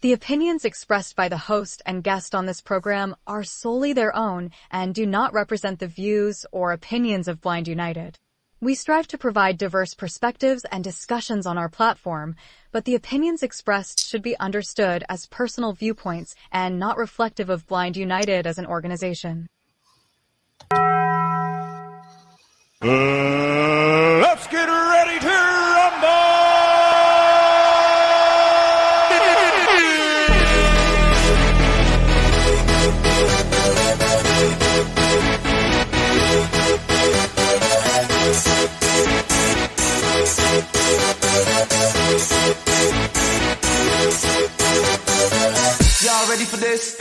The opinions expressed by the host and guest on this program are solely their own and do not represent the views or opinions of Blind United. We strive to provide diverse perspectives and discussions on our platform, but the opinions expressed should be understood as personal viewpoints and not reflective of Blind United as an organization. Let's get ready to rumble! Y'all ready for this?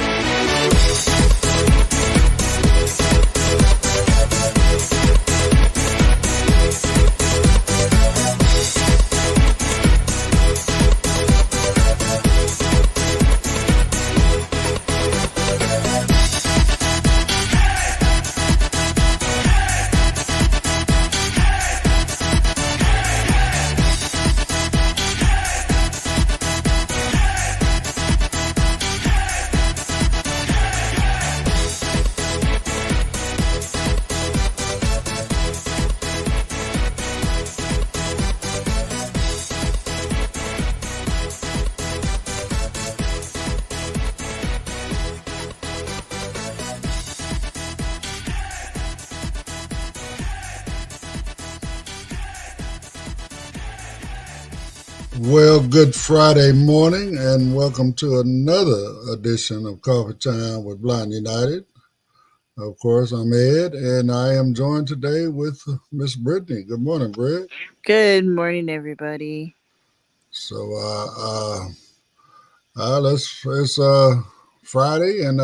Well, good Friday morning, and welcome to another edition of Coffee Time with Blind United. Of course, I'm Ed, and I am joined today with Miss Brittany. Good morning, Britt. Good morning, everybody. So, it's Friday, and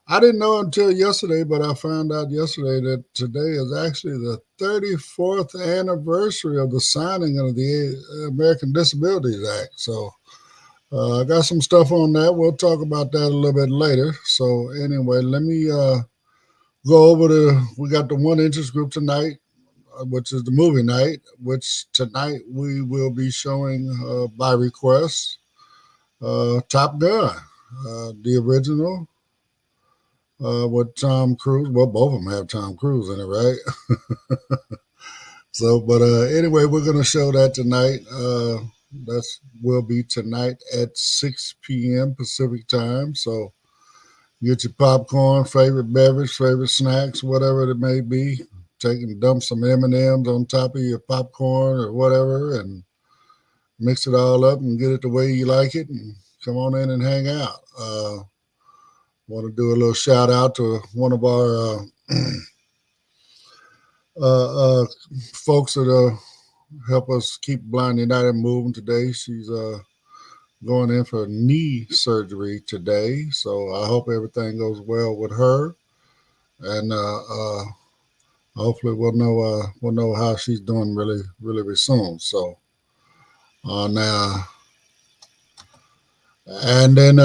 I didn't know until yesterday, but I found out yesterday that today is actually the 34th anniversary of the signing of the American Disabilities Act. So I got some stuff on that. We'll talk about that a little bit later. So anyway, let me go over we got the One Interest Group tonight, which is the movie night, which tonight we will be showing by request Top Gun, the original. With Tom Cruise. Well, both of them have Tom Cruise in it, right? So, but anyway, we're going to show that tonight. That will be tonight at 6 p.m. Pacific time. So get your popcorn, favorite beverage, favorite snacks, whatever it may be. Dump some M&Ms on top of your popcorn or whatever, and mix it all up and get it the way you like it, and come on in and hang out. Want to do a little shout out to one of our folks that help us keep Blind United moving today. She's going in for knee surgery today, so I hope everything goes well with her, and hopefully we'll know how she's doing really soon. So now, and then.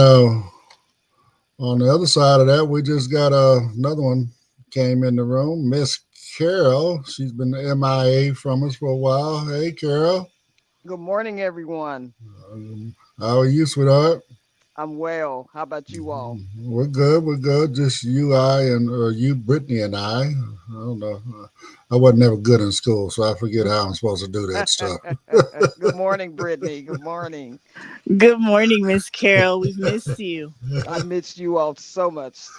On the other side of that, we just got another one came in the room, Miss Carol. She's been MIA from us for a while. Hey, Carol. Good morning, everyone. How are you, sweetheart? I'm well. How about you all? We're good. Just you, you, Brittany, and I. I don't know. I wasn't never good in school, so I forget how I'm supposed to do that stuff. Good morning, Brittany. Good morning. Good morning, Miss Carol. We've missed you. I missed you all so much.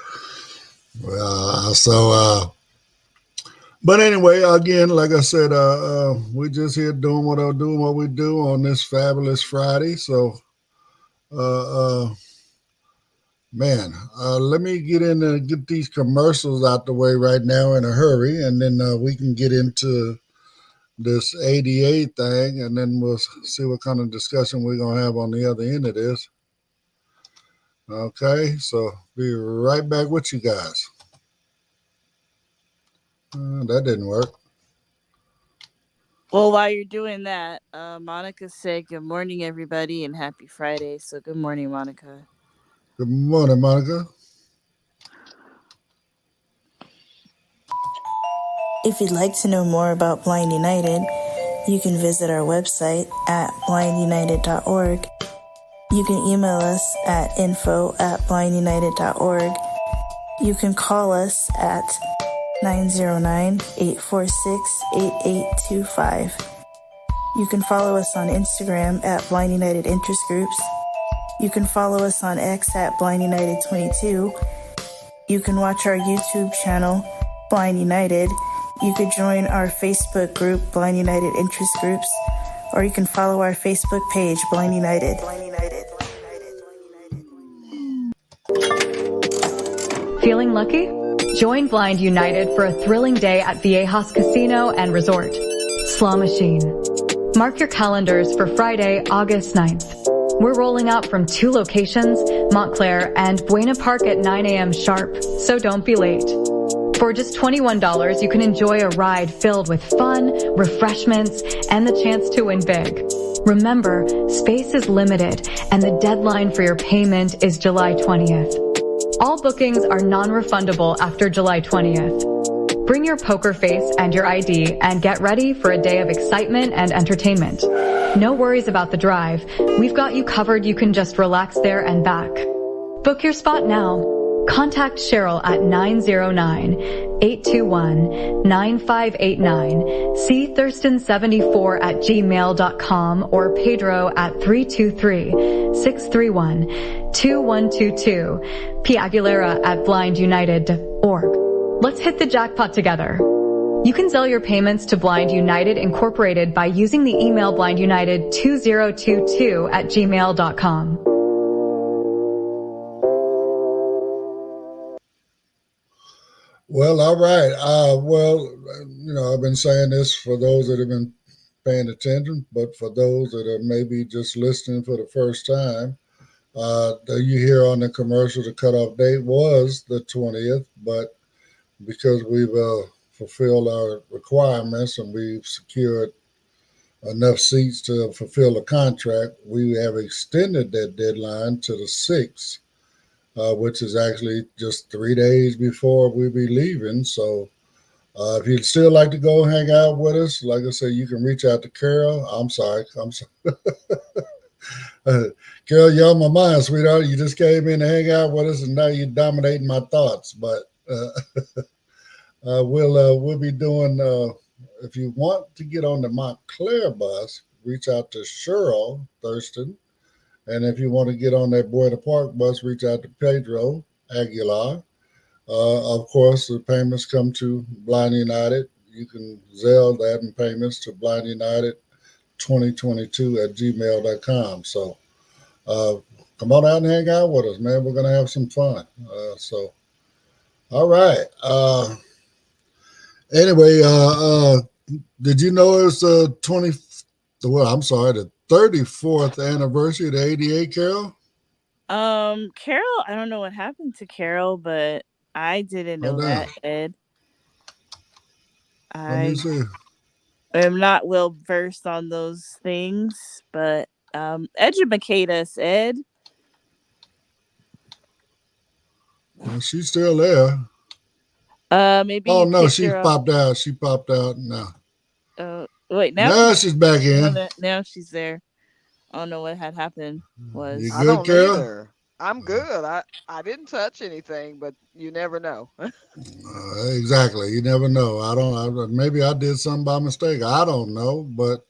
Well, but anyway, again, like I said, we're just here doing what we do on this fabulous Friday. So, let me get these commercials out the way right now in a hurry, and then we can get into this ADA thing, and then we'll see what kind of discussion we're going to have on the other end of this. Okay, so be right back with you guys. That didn't work. Well, while you're doing that, Monica said good morning, everybody, and happy Friday. So good morning, Monica. Good morning, Monica. If you'd like to know more about Blind United, you can visit our website at blindunited.org. You can email us at info@blindunited.org. You can call us at 909-846-8825. You can follow us on Instagram at Blind United Interest Groups. You can follow us on X at Blind United 22. You can watch our YouTube channel, Blind United. You could join our Facebook group, Blind United Interest Groups, or you can follow our Facebook page, Blind United. Feeling lucky? Join Blind United for a thrilling day at Viejas Casino and Resort. Slaw Machine. Mark your calendars for Friday, August 9th. We're rolling out from 2 locations, Montclair and Buena Park at 9 a.m. sharp, so don't be late. For just $21, you can enjoy a ride filled with fun, refreshments, and the chance to win big. Remember, space is limited, and the deadline for your payment is July 20th. All bookings are non-refundable after July 20th. Bring your poker face and your ID and get ready for a day of excitement and entertainment. No worries about the drive. We've got you covered. You can just relax there and back. Book your spot now. Contact Cheryl at 909-821-9589, cthurston74@gmail.com, or Pedro at 323-631-2122, P. Aguilera at blindunited.org. Let's hit the jackpot together. You can Zelle your payments to Blind United Incorporated by using the email blindunited2022@gmail.com. Well, all right. I've been saying this for those that have been paying attention, but for those that are maybe just listening for the first time, you hear on the commercial the cutoff date was the 20th, but because we've fulfilled our requirements and we've secured enough seats to fulfill the contract, we have extended that deadline to the 6th, which is actually just 3 days before we'll be leaving. So if you'd still like to go hang out with us, like I said, you can reach out to Carol. I'm sorry. Carol, you're on my mind, sweetheart. You just came in to hang out with us, and now you're dominating my thoughts. But we'll be doing. If you want to get on the Montclair bus, reach out to Cheryl Thurston, and if you want to get on that Buena Park bus, reach out to Pedro Aguilar. Of course, the payments come to Blind United. You can Zelle that and payments to Blind United 2022@gmail.com. So come on out and hang out with us, man. We're going to have some fun. All right. Anyway, did you know it's the 34th anniversary of the ADA, Carol? Carol, I don't know what happened to Carol, but I didn't know that, Ed. Let me see. I'm not well versed on those things, but educate us, Ed. Well, she's still there. Maybe. Oh no, she popped out. She popped out now. Wait, now she's back in. Now she's there. I don't know what had happened. You I good, don't Carol? either. I'm good. I didn't touch anything, but you never know. Exactly. You never know. Maybe I did something by mistake. I don't know, but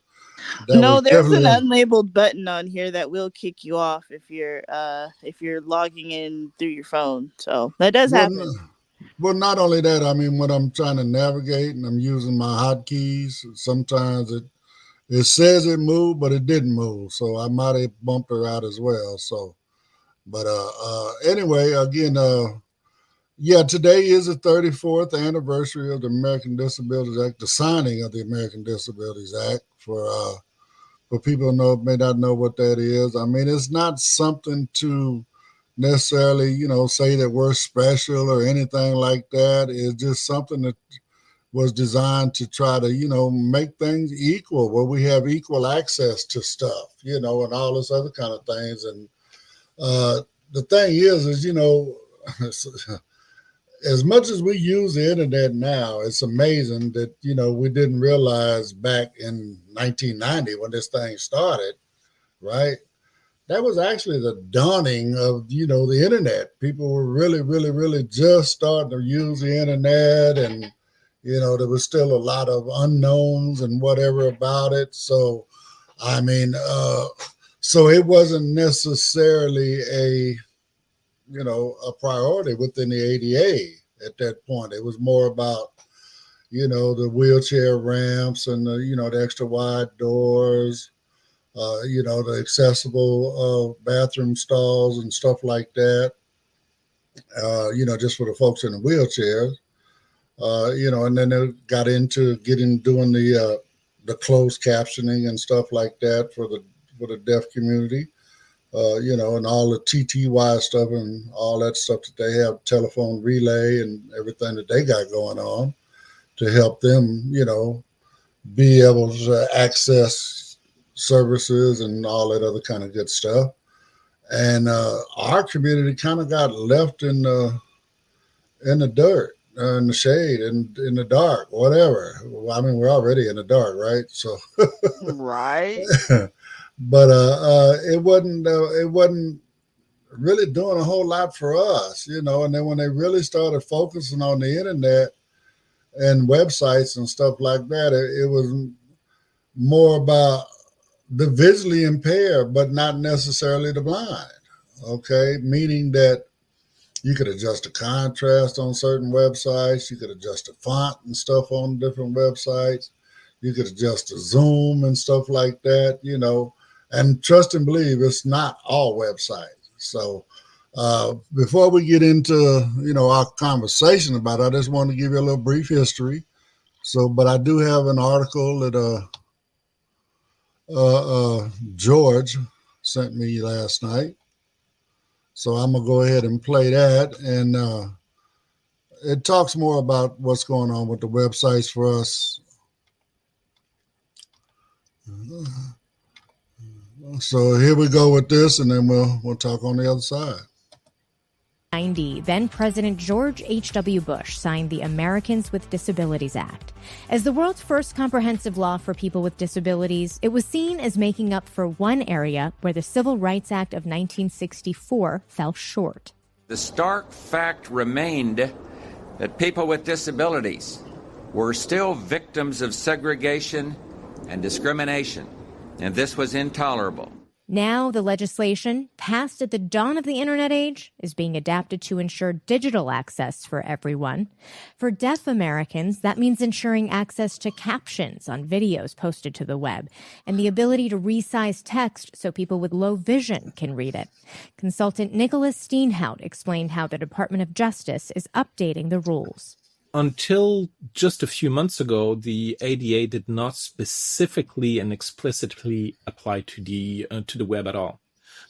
no, there's an unlabeled button on here that will kick you off if you're logging in through your phone. So that does happen. Well, not only that, I mean, when I'm trying to navigate and I'm using my hotkeys, sometimes it says it moved, but it didn't move. So I might have bumped her out as well. So, but anyway, again, today is the 34th anniversary of the American Disabilities Act, the signing of the American Disabilities Act. For people who may not know what that is. I mean, it's not something to necessarily, say that we're special or anything like that. It's just something that was designed to try to, make things equal, where we have equal access to stuff, and all this other kind of things. And the thing is, as much as we use the internet now, it's amazing that, we didn't realize back in 1990 when this thing started, right, that was actually the dawning of, the internet. People were really, really, really just starting to use the internet, and, there was still a lot of unknowns and whatever about it. So, I mean, so it wasn't necessarily a priority within the ADA at that point. It was more about, the wheelchair ramps and the extra wide doors, the accessible bathroom stalls and stuff like that, just for the folks in the wheelchairs, and then they got into doing the closed captioning and stuff like that for the deaf community, and all the TTY stuff and all that stuff that they have, telephone relay and everything that they got going on to help them, be able to access services and all that other kind of good stuff. And our community kind of got left in the dirt, in the shade, and in the dark, whatever. I mean, we're already in the dark, right? So, right. But it wasn't really doing a whole lot for us, And then when they really started focusing on the internet and websites and stuff like that, it was more about the visually impaired, but not necessarily the blind. Okay, meaning that you could adjust the contrast on certain websites, you could adjust the font and stuff on different websites, you could adjust the zoom and stuff like that, And trust and believe, it's not all websites. So before we get into, our conversation about it, I just want to give you a little brief history. So, but I do have an article that George sent me last night. So I'm going to go ahead and play that. And it talks more about what's going on with the websites for us. So here we go with this, and then we'll talk on the other side. Then President George H.W. Bush signed the Americans with Disabilities Act. As the world's first comprehensive law for people with disabilities, it was seen as making up for one area where the Civil Rights Act of 1964 fell short. The stark fact remained that people with disabilities were still victims of segregation and discrimination, and this was intolerable. Now, the legislation, passed at the dawn of the internet age, is being adapted to ensure digital access for everyone. For deaf Americans, that means ensuring access to captions on videos posted to the web and the ability to resize text so people with low vision can read it. Consultant Nicholas Steenhout explained how the Department of Justice is updating the rules. Until just a few months ago, the ADA did not specifically and explicitly apply to the web at all.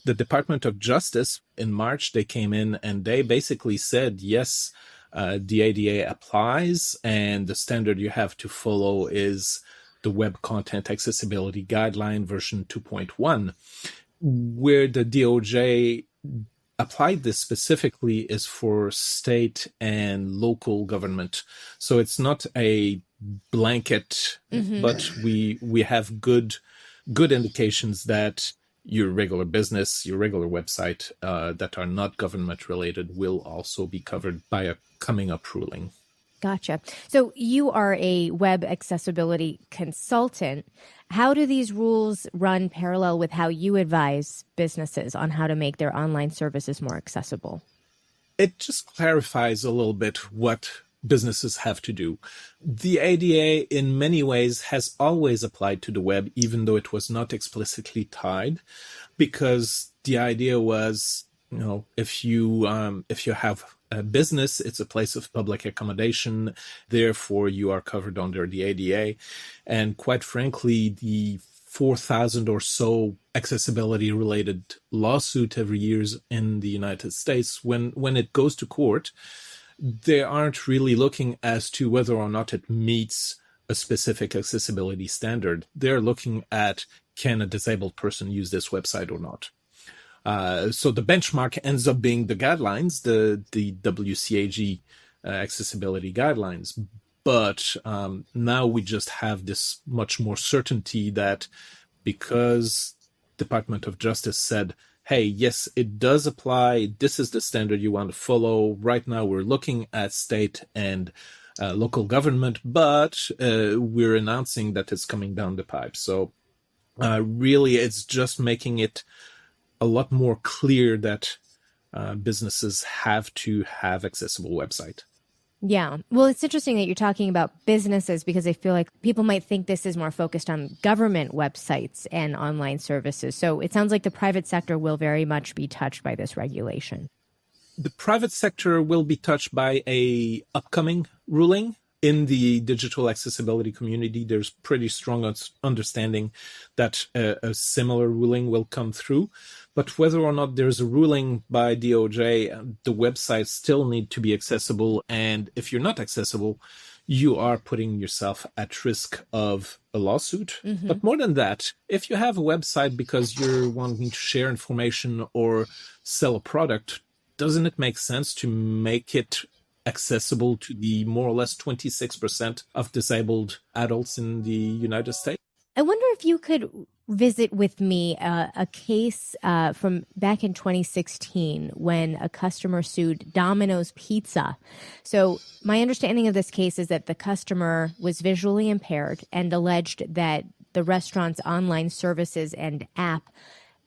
The Department of Justice, in March, they came in and they basically said, yes, the ADA applies, and the standard you have to follow is the Web Content Accessibility Guideline version 2.1, where the DOJ applied this specifically is for state and local government. So it's not a blanket, but we have good indications that your regular business, your regular website that are not government related will also be covered by a coming up ruling. Gotcha. So you are a web accessibility consultant. How do these rules run parallel with how you advise businesses on how to make their online services more accessible? It just clarifies a little bit what businesses have to do. The ADA, in many ways, has always applied to the web, even though it was not explicitly tied, because the idea was, if you have a business, it's a place of public accommodation, therefore you are covered under the ADA. And quite frankly, the 4,000 or so accessibility-related lawsuit every year in the United States, when it goes to court, they aren't really looking as to whether or not it meets a specific accessibility standard. They're looking at, can a disabled person use this website or not? So the benchmark ends up being the guidelines, the WCAG accessibility guidelines. But now we just have this much more certainty that because Department of Justice said, hey, yes, it does apply. This is the standard you want to follow. Right now, we're looking at state and local government, but we're announcing that it's coming down the pipe. So really, it's just making it a lot more clear that businesses have to have accessible website. Yeah. Well, it's interesting that you're talking about businesses because I feel like people might think this is more focused on government websites and online services. So it sounds like the private sector will very much be touched by this regulation. The private sector will be touched by a upcoming ruling. In the digital accessibility community, there's pretty strong understanding that a similar ruling will come through. But whether or not there's a ruling by DOJ, the websites still need to be accessible. And if you're not accessible, you are putting yourself at risk of a lawsuit. Mm-hmm. But more than that, if you have a website because you're wanting to share information or sell a product, doesn't it make sense to make it accessible to the more or less 26% of disabled adults in the United States? I wonder if you could visit with me a case from back in 2016 when a customer sued Domino's Pizza. So my understanding of this case is that the customer was visually impaired and alleged that the restaurant's online services and app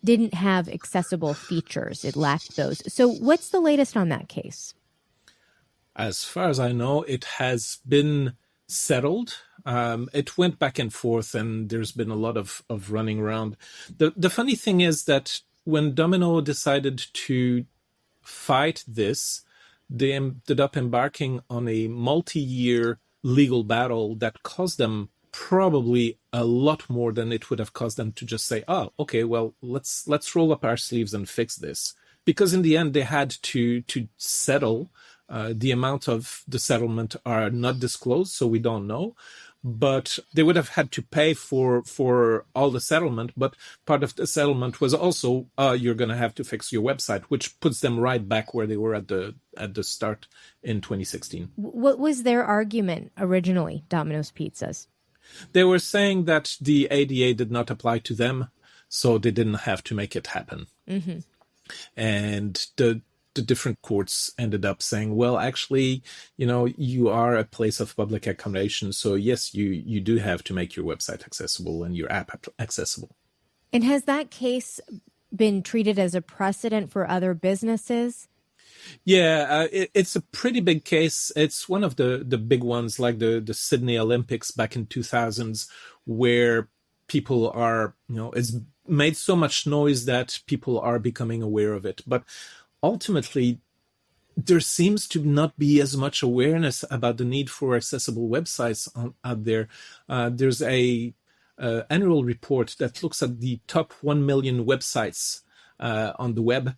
didn't have accessible features. It lacked those. So what's the latest on that case? As far as I know, it has been settled. It went back and forth, and there's been a lot of running around. The funny thing is that when Domino decided to fight this, they ended up embarking on a multi-year legal battle that cost them probably a lot more than it would have cost them to just say, oh, okay, well, let's roll up our sleeves and fix this. Because in the end, they had to settle. The amount of the settlement are not disclosed, so we don't know. But they would have had to pay for all the settlement. But part of the settlement was also you're going to have to fix your website, which puts them right back where they were at the start in 2016. What was their argument originally, Domino's Pizzas? They were saying that the ADA did not apply to them, so they didn't have to make it happen. Mm-hmm. And the different courts ended up saying, well, actually, you are a place of public accommodation. So yes, you do have to make your website accessible and your app accessible. And has that case been treated as a precedent for other businesses? Yeah, it's a pretty big case. It's one of the big ones, like the Sydney Olympics back in 2000s, where people are, it's made so much noise that people are becoming aware of it. But ultimately, there seems to not be as much awareness about the need for accessible websites out there. There's a annual report that looks at the top 1 million websites on the web.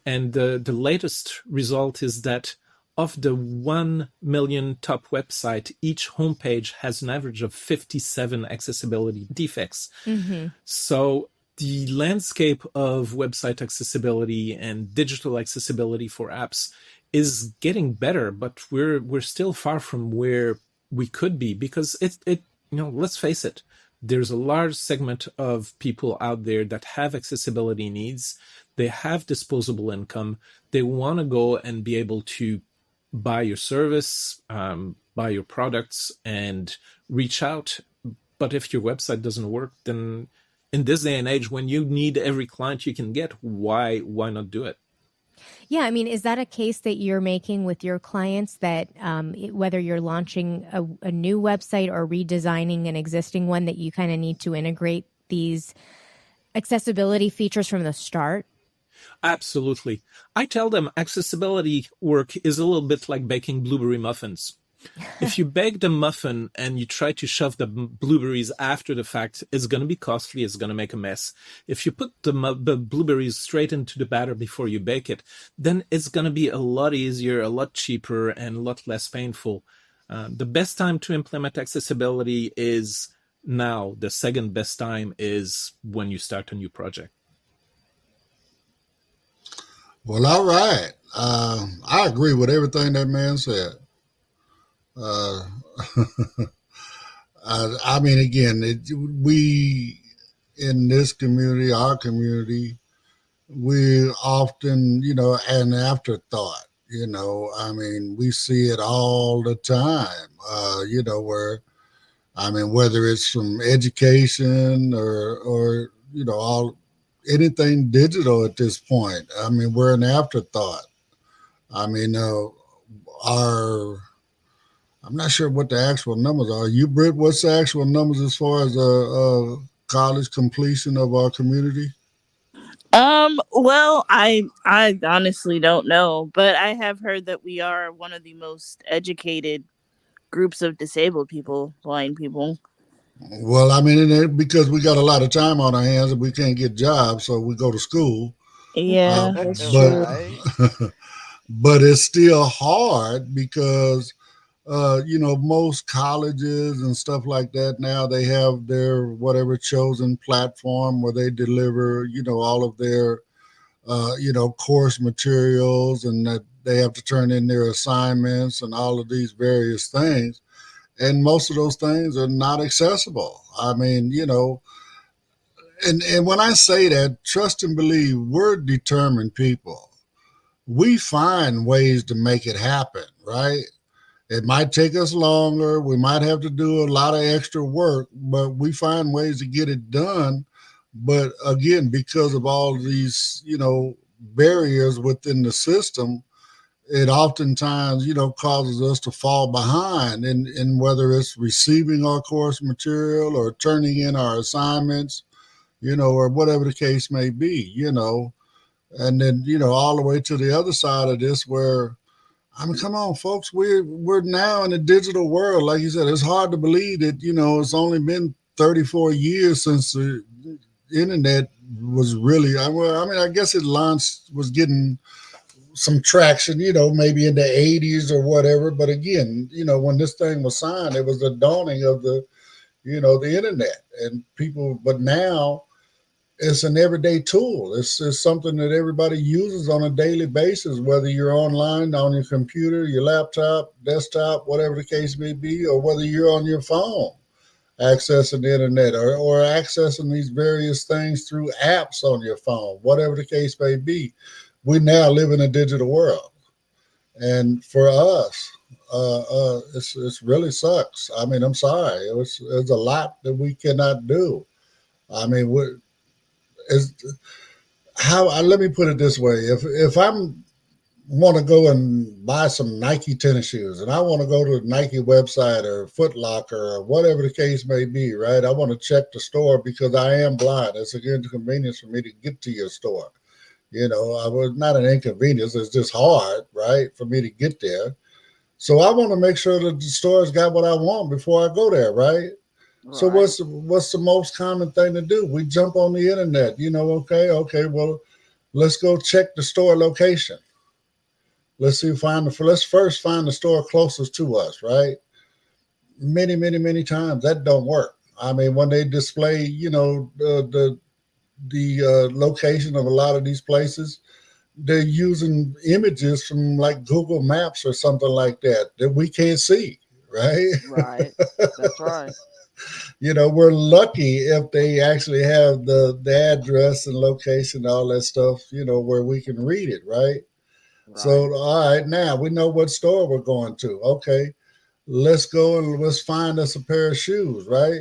And the latest result is that of the 1 million top website, each homepage has an average of 57 accessibility defects. Mm-hmm. So the landscape of website accessibility and digital accessibility for apps is getting better, but we're still far from where we could be because it let's face it, there's a large segment of people out there that have accessibility needs. They have disposable income. They want to go and be able to buy your service, buy your products, and reach out. But if your website doesn't work, then in this day and age, when you need every client you can get, why not do it? Yeah, I mean, is that a case that you're making with your clients that whether you're launching a new website or redesigning an existing one, that you kind of need to integrate these accessibility features from the start? Absolutely. I tell them accessibility work is a little bit like baking blueberry muffins. If you bake the muffin and you try to shove the blueberries after the fact, it's going to be costly. It's going to make a mess. If you put the blueberries straight into the batter before you bake it, then it's going to be a lot easier, a lot cheaper, and a lot less painful. The best time to implement accessibility is now. The second best time is when you start a new project. Well, all right. I agree with everything that man said. I mean, again, in this community, our community, we often, an afterthought. I mean, we see it all the time. Where whether it's from education or all anything digital at this point. I mean, we're an afterthought. I mean, our I'm not sure what the actual numbers are. You, Britt, what's the actual numbers as far as college completion of our community? Well, I honestly don't know, but I have heard that we are one of the most educated groups of disabled people, blind people. Well, I mean, because we got a lot of time on our hands and we can't get jobs, so we go to school. Yeah, that's but true. but it's still hard because most colleges and stuff like that now, they have their whatever chosen platform where they deliver all of their course materials, and that they have to turn in their assignments and all of these various things. And most of those things are not accessible. I mean, and when I say that, trust and believe, we're determined people. We find ways to make it happen, right? It might take us longer. We might have to do a lot of extra work, but we find ways to get it done. But again, because of all these, barriers within the system, it oftentimes, causes us to fall behind in whether it's receiving our course material or turning in our assignments, or whatever the case may be, and then, all the way to the other side of this where, I mean, come on, folks, we're now in a digital world. Like you said, it's hard to believe that, it's only been 34 years since the internet was really, I guess it was getting some traction, maybe in the 80s or whatever. But again, when this thing was signed, it was the dawning of the internet and people. But now it's an everyday tool. It's something that everybody uses on a daily basis, whether you're online, on your computer, your laptop, desktop, whatever the case may be, or whether you're on your phone accessing the internet or accessing these various things through apps on your phone, whatever the case may be. We now live in a digital world. And for us, it's really sucks. I mean, I'm sorry. It's a lot that we cannot do. I mean, let me put it this way. If I'm want to go and buy some Nike tennis shoes and I want to go to the Nike website or Foot Locker or whatever the case may be, right? I want to check the store because I am blind. It's an inconvenience for me to get to your store. I was not an inconvenience. It's just hard, right, for me to get there. So I want to make sure that the store's got what I want before I go there, right? So what's the most common thing to do? We jump on the internet, okay, well, let's go check the store location. Let's first find the store closest to us, right? Many, many, many times that don't work. I mean, when they display, the location of a lot of these places, they're using images from like Google Maps or something like that we can't see, right? Right. That's right. We're lucky if they actually have the address and location, all that stuff, where we can read it, right? So, all right, now we know what store we're going to. Okay, let's go and let's find us a pair of shoes, right?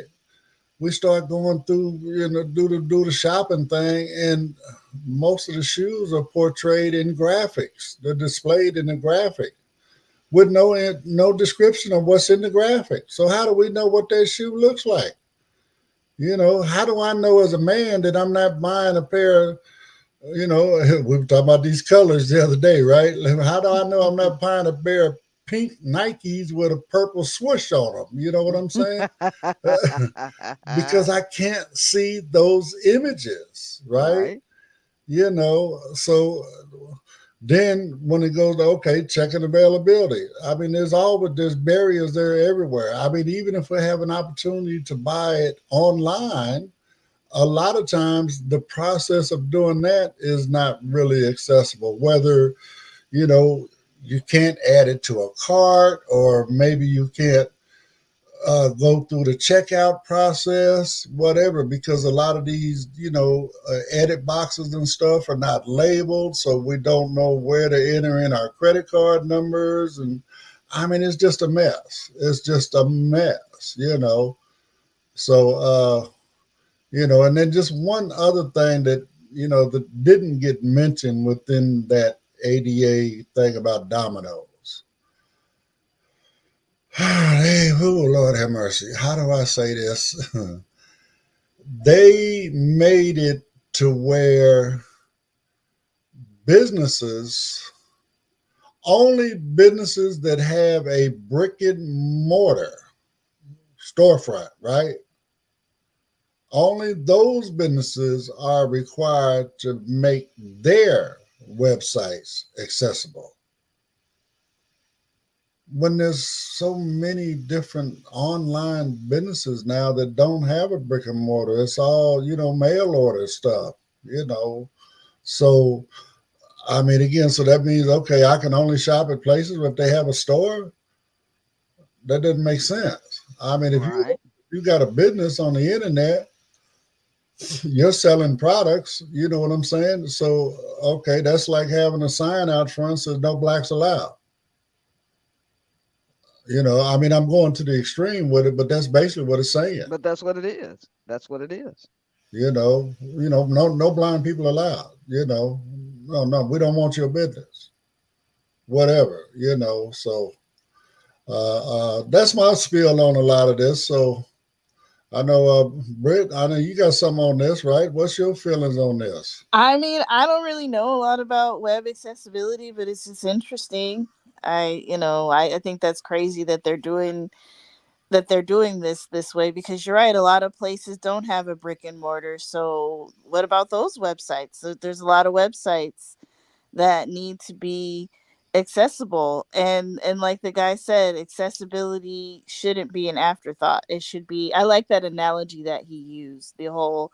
We start going through, do the shopping thing, and most of the shoes are portrayed in graphics. They're displayed in the graphic with no description of what's in the graphic. So how do we know what that shoe looks like? How do I know as a man that I'm not buying a pair of, we were talking about these colors the other day, right? How do I know I'm not buying a pair of pink Nikes with a purple swoosh on them? You know what I'm saying? Because I can't see those images, right? So then when it goes to, okay, checking availability. I mean, there's barriers there everywhere. I mean, even if we have an opportunity to buy it online, a lot of times the process of doing that is not really accessible, whether, you can't add it to a cart, or maybe you can't go through the checkout process, whatever, because a lot of these, edit boxes and stuff are not labeled, so we don't know where to enter in our credit card numbers. And I mean, it's just a mess. It's just a mess, So, and then just one other thing that, that didn't get mentioned within that ADA thing about Domino's. Hey, oh, Lord have mercy. How do I say this? They made it to where only businesses that have a brick and mortar storefront, right? Only those businesses are required to make their websites accessible. When there's so many different online businesses now that don't have a brick and mortar, it's all, mail order stuff, So, I mean, again, so that means, okay, I can only shop at places if they have a store. That doesn't make sense. I mean, if you got a business on the internet, you're selling products, you know what I'm saying? So, okay, that's like having a sign out front that says no blacks allowed. I mean, I'm going to the extreme with it, but that's basically what it's saying. But that's what it is. That's what it is. No blind people allowed. No, we don't want your business. Whatever, So that's my spiel on a lot of this. So I know, Britt, I know you got something on this, right? What's your feelings on this? I mean, I don't really know a lot about web accessibility, but it's just interesting. I think that's crazy that they're doing this way, because you're right, a lot of places don't have a brick and mortar. So what about those websites? So there's a lot of websites that need to be accessible, and like the guy said, accessibility shouldn't be an afterthought. It should be. I like that analogy that he used. The whole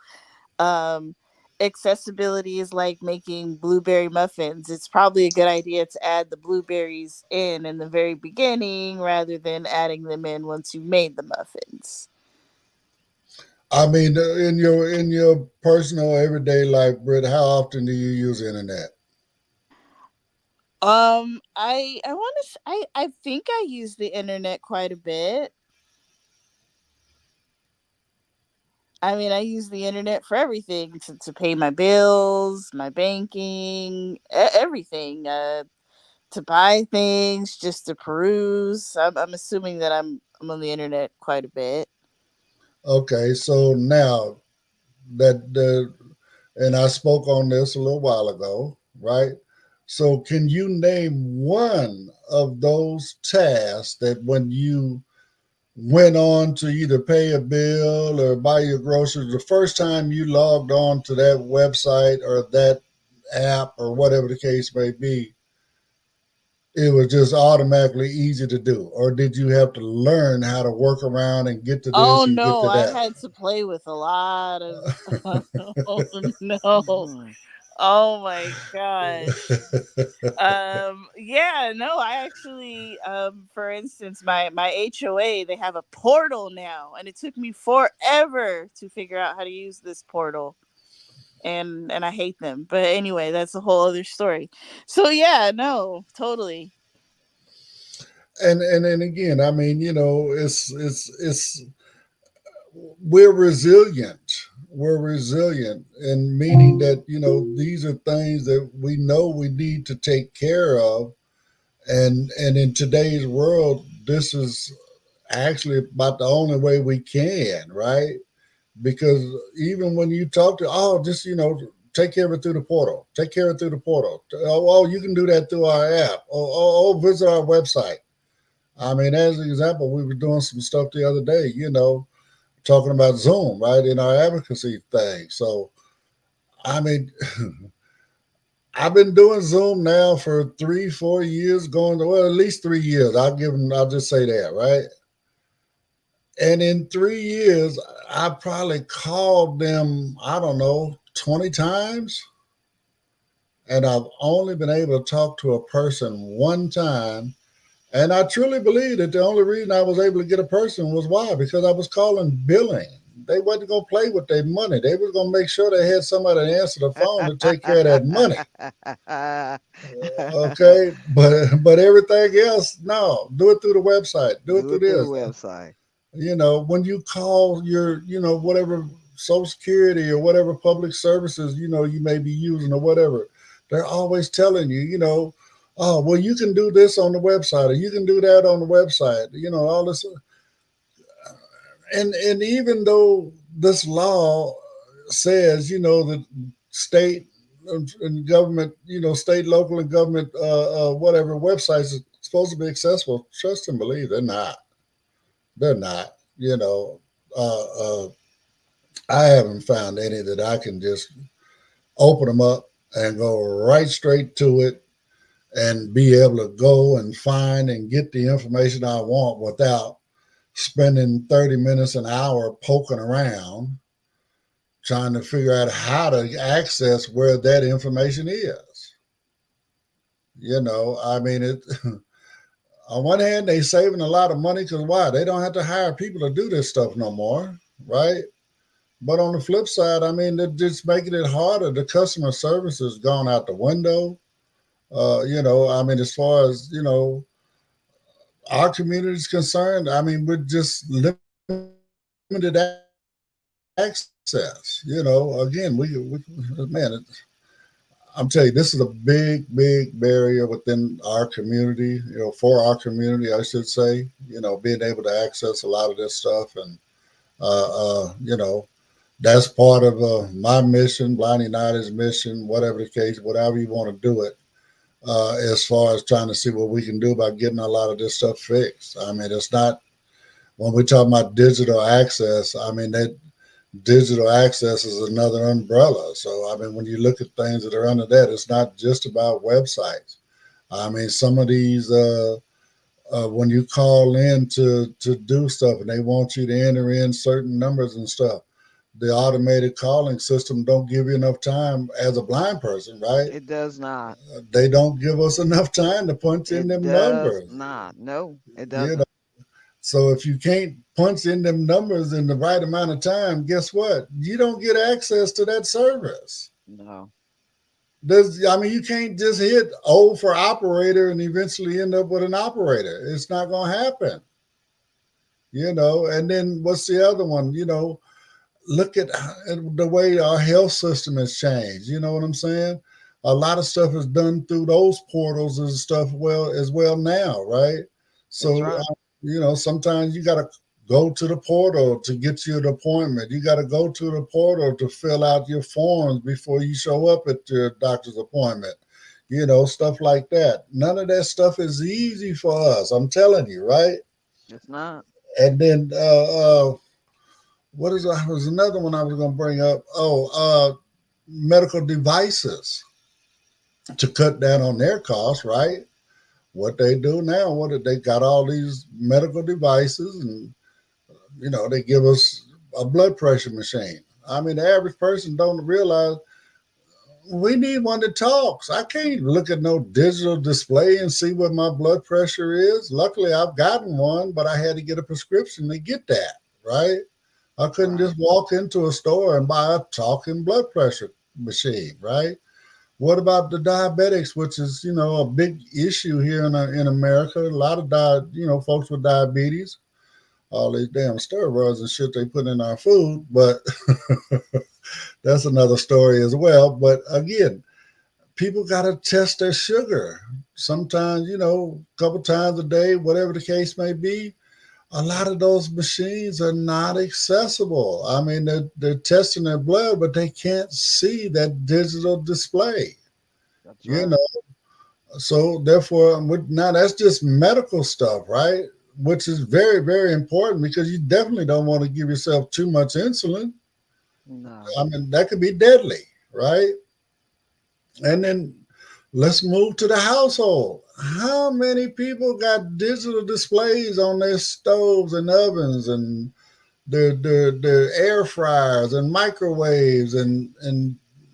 accessibility is like making blueberry muffins. It's probably a good idea to add the blueberries in the very beginning rather than adding them in once you've made the muffins. I mean, in your personal everyday life, Britt, how often do you use the internet? I think I use the internet quite a bit. I mean, I use the internet for everything, to pay my bills, my banking, everything, to buy things, just to peruse. I'm assuming that I'm on the internet quite a bit. Okay, so now and I spoke on this a little while ago, right? So can you name one of those tasks that when you went on to either pay a bill or buy your groceries, the first time you logged on to that website or that app or whatever the case may be, it was just automatically easy to do? Or did you have to learn how to work around and get to this and get to that? I had to play with a lot of oh no. Oh my gosh. I actually, for instance, my HOA, they have a portal now, and it took me forever to figure out how to use this portal. And I hate them. But anyway, that's a whole other story. So yeah, no, totally. And again, I mean, it's we're resilient. We're resilient, and meaning that, these are things that we know we need to take care of. And in today's world, this is actually about the only way we can, right? Because even when you talk to, just, take care of it through the portal. Take care of it through the portal. Oh, you can do that through our app. Visit our website. I mean, as an example, we were doing some stuff the other day, talking about Zoom, right, in our advocacy thing. So, I mean, I've been doing Zoom now for 3-4 years, at least 3 years. I'll just say that, right? And in 3 years, I probably called them, 20 times. And I've only been able to talk to a person one time. And I truly believe that the only reason I was able to get a person was why? Because I was calling billing. They wasn't going to play with their money. They was going to make sure they had somebody to answer the phone to take care of that money. Okay, but everything else, no, do it through the website. Do it through the this. website. You know, when you call your, you know, whatever Social Security or whatever public services, you know, you may be using or whatever, they're always telling you, you know, oh, well, you can do this on the website or you can do that on the website, you know, all this. And even though this law says, you know, that state and government, you know, state, local, and government, whatever websites are supposed to be accessible, trust and believe they're not. They're not. You know, I haven't found any that I can just open them up and go right straight to it and be able to go and find and get the information I want without spending 30 minutes, an hour poking around trying to figure out how to access where that information is. You know, I mean, it. On one hand, they saving a lot of money because why? They don't have to hire people to do this stuff no more, right? But on the flip side, I mean, they're just making it harder. The customer service has gone out the window. You know, I mean, as far as, you know, our community is concerned, I mean, we're just limited access. You know, again, we man, I'm telling you, this is a big, big barrier within our community, you know, for our community, I should say, you know, being able to access a lot of this stuff. And, you know, that's part of my mission, Blind United's mission, whatever the case, whatever you want to do it, as far as trying to see what we can do about getting a lot of this stuff fixed. I mean, it's not, when we talk about digital access, I mean, that digital access is another umbrella. So, I mean, when you look at things that are under that, it's not just about websites. I mean, some of these, when you call in to do stuff and they want you to enter in certain numbers and stuff, the automated calling system don't give you enough time as a blind person, right? It does not. They don't give us enough time to punch in them numbers. Not. No, it You doesn't. know? So if you can't punch in them numbers in the right amount of time, guess what? You don't get access to that service. No. I mean, you can't just hit O for operator and eventually end up with an operator. It's not going to happen. You know, and then what's the other one? You know, look at the way our health system has changed. You know what I'm saying? A lot of stuff is done through those portals and stuff as well now, right? So, right. You know, sometimes you got to go to the portal to get you an appointment. You got to go to the portal to fill out your forms before you show up at your doctor's appointment. You know, stuff like that. None of that stuff is easy for us. I'm telling you, right? It's not. And then, was another one I was going to bring up? Medical devices to cut down on their costs, right? What they do now, they got all these medical devices, and you know, they give us a blood pressure machine. I mean, the average person don't realize we need one that talks. I can't look at no digital display and see what my blood pressure is. Luckily, I've gotten one, but I had to get a prescription to get that, right? I couldn't just walk into a store and buy a talking blood pressure machine, right? What about the diabetics, which is, you know, a big issue here in America? A lot of folks with diabetes, all these damn steroids and shit they put in our food, but that's another story as well. But again, people got to test their sugar. Sometimes, you know, a couple times a day, whatever the case may be. A lot of those machines are not accessible. I mean, they're testing their blood, but they can't see that digital display. That's right. You know, so therefore, now that's just medical stuff, right? Which is very, very important because you definitely don't want to give yourself too much insulin. No. I mean, that could be deadly, right? And then let's move to the household. How many people got digital displays on their stoves and ovens and their air fryers and microwaves and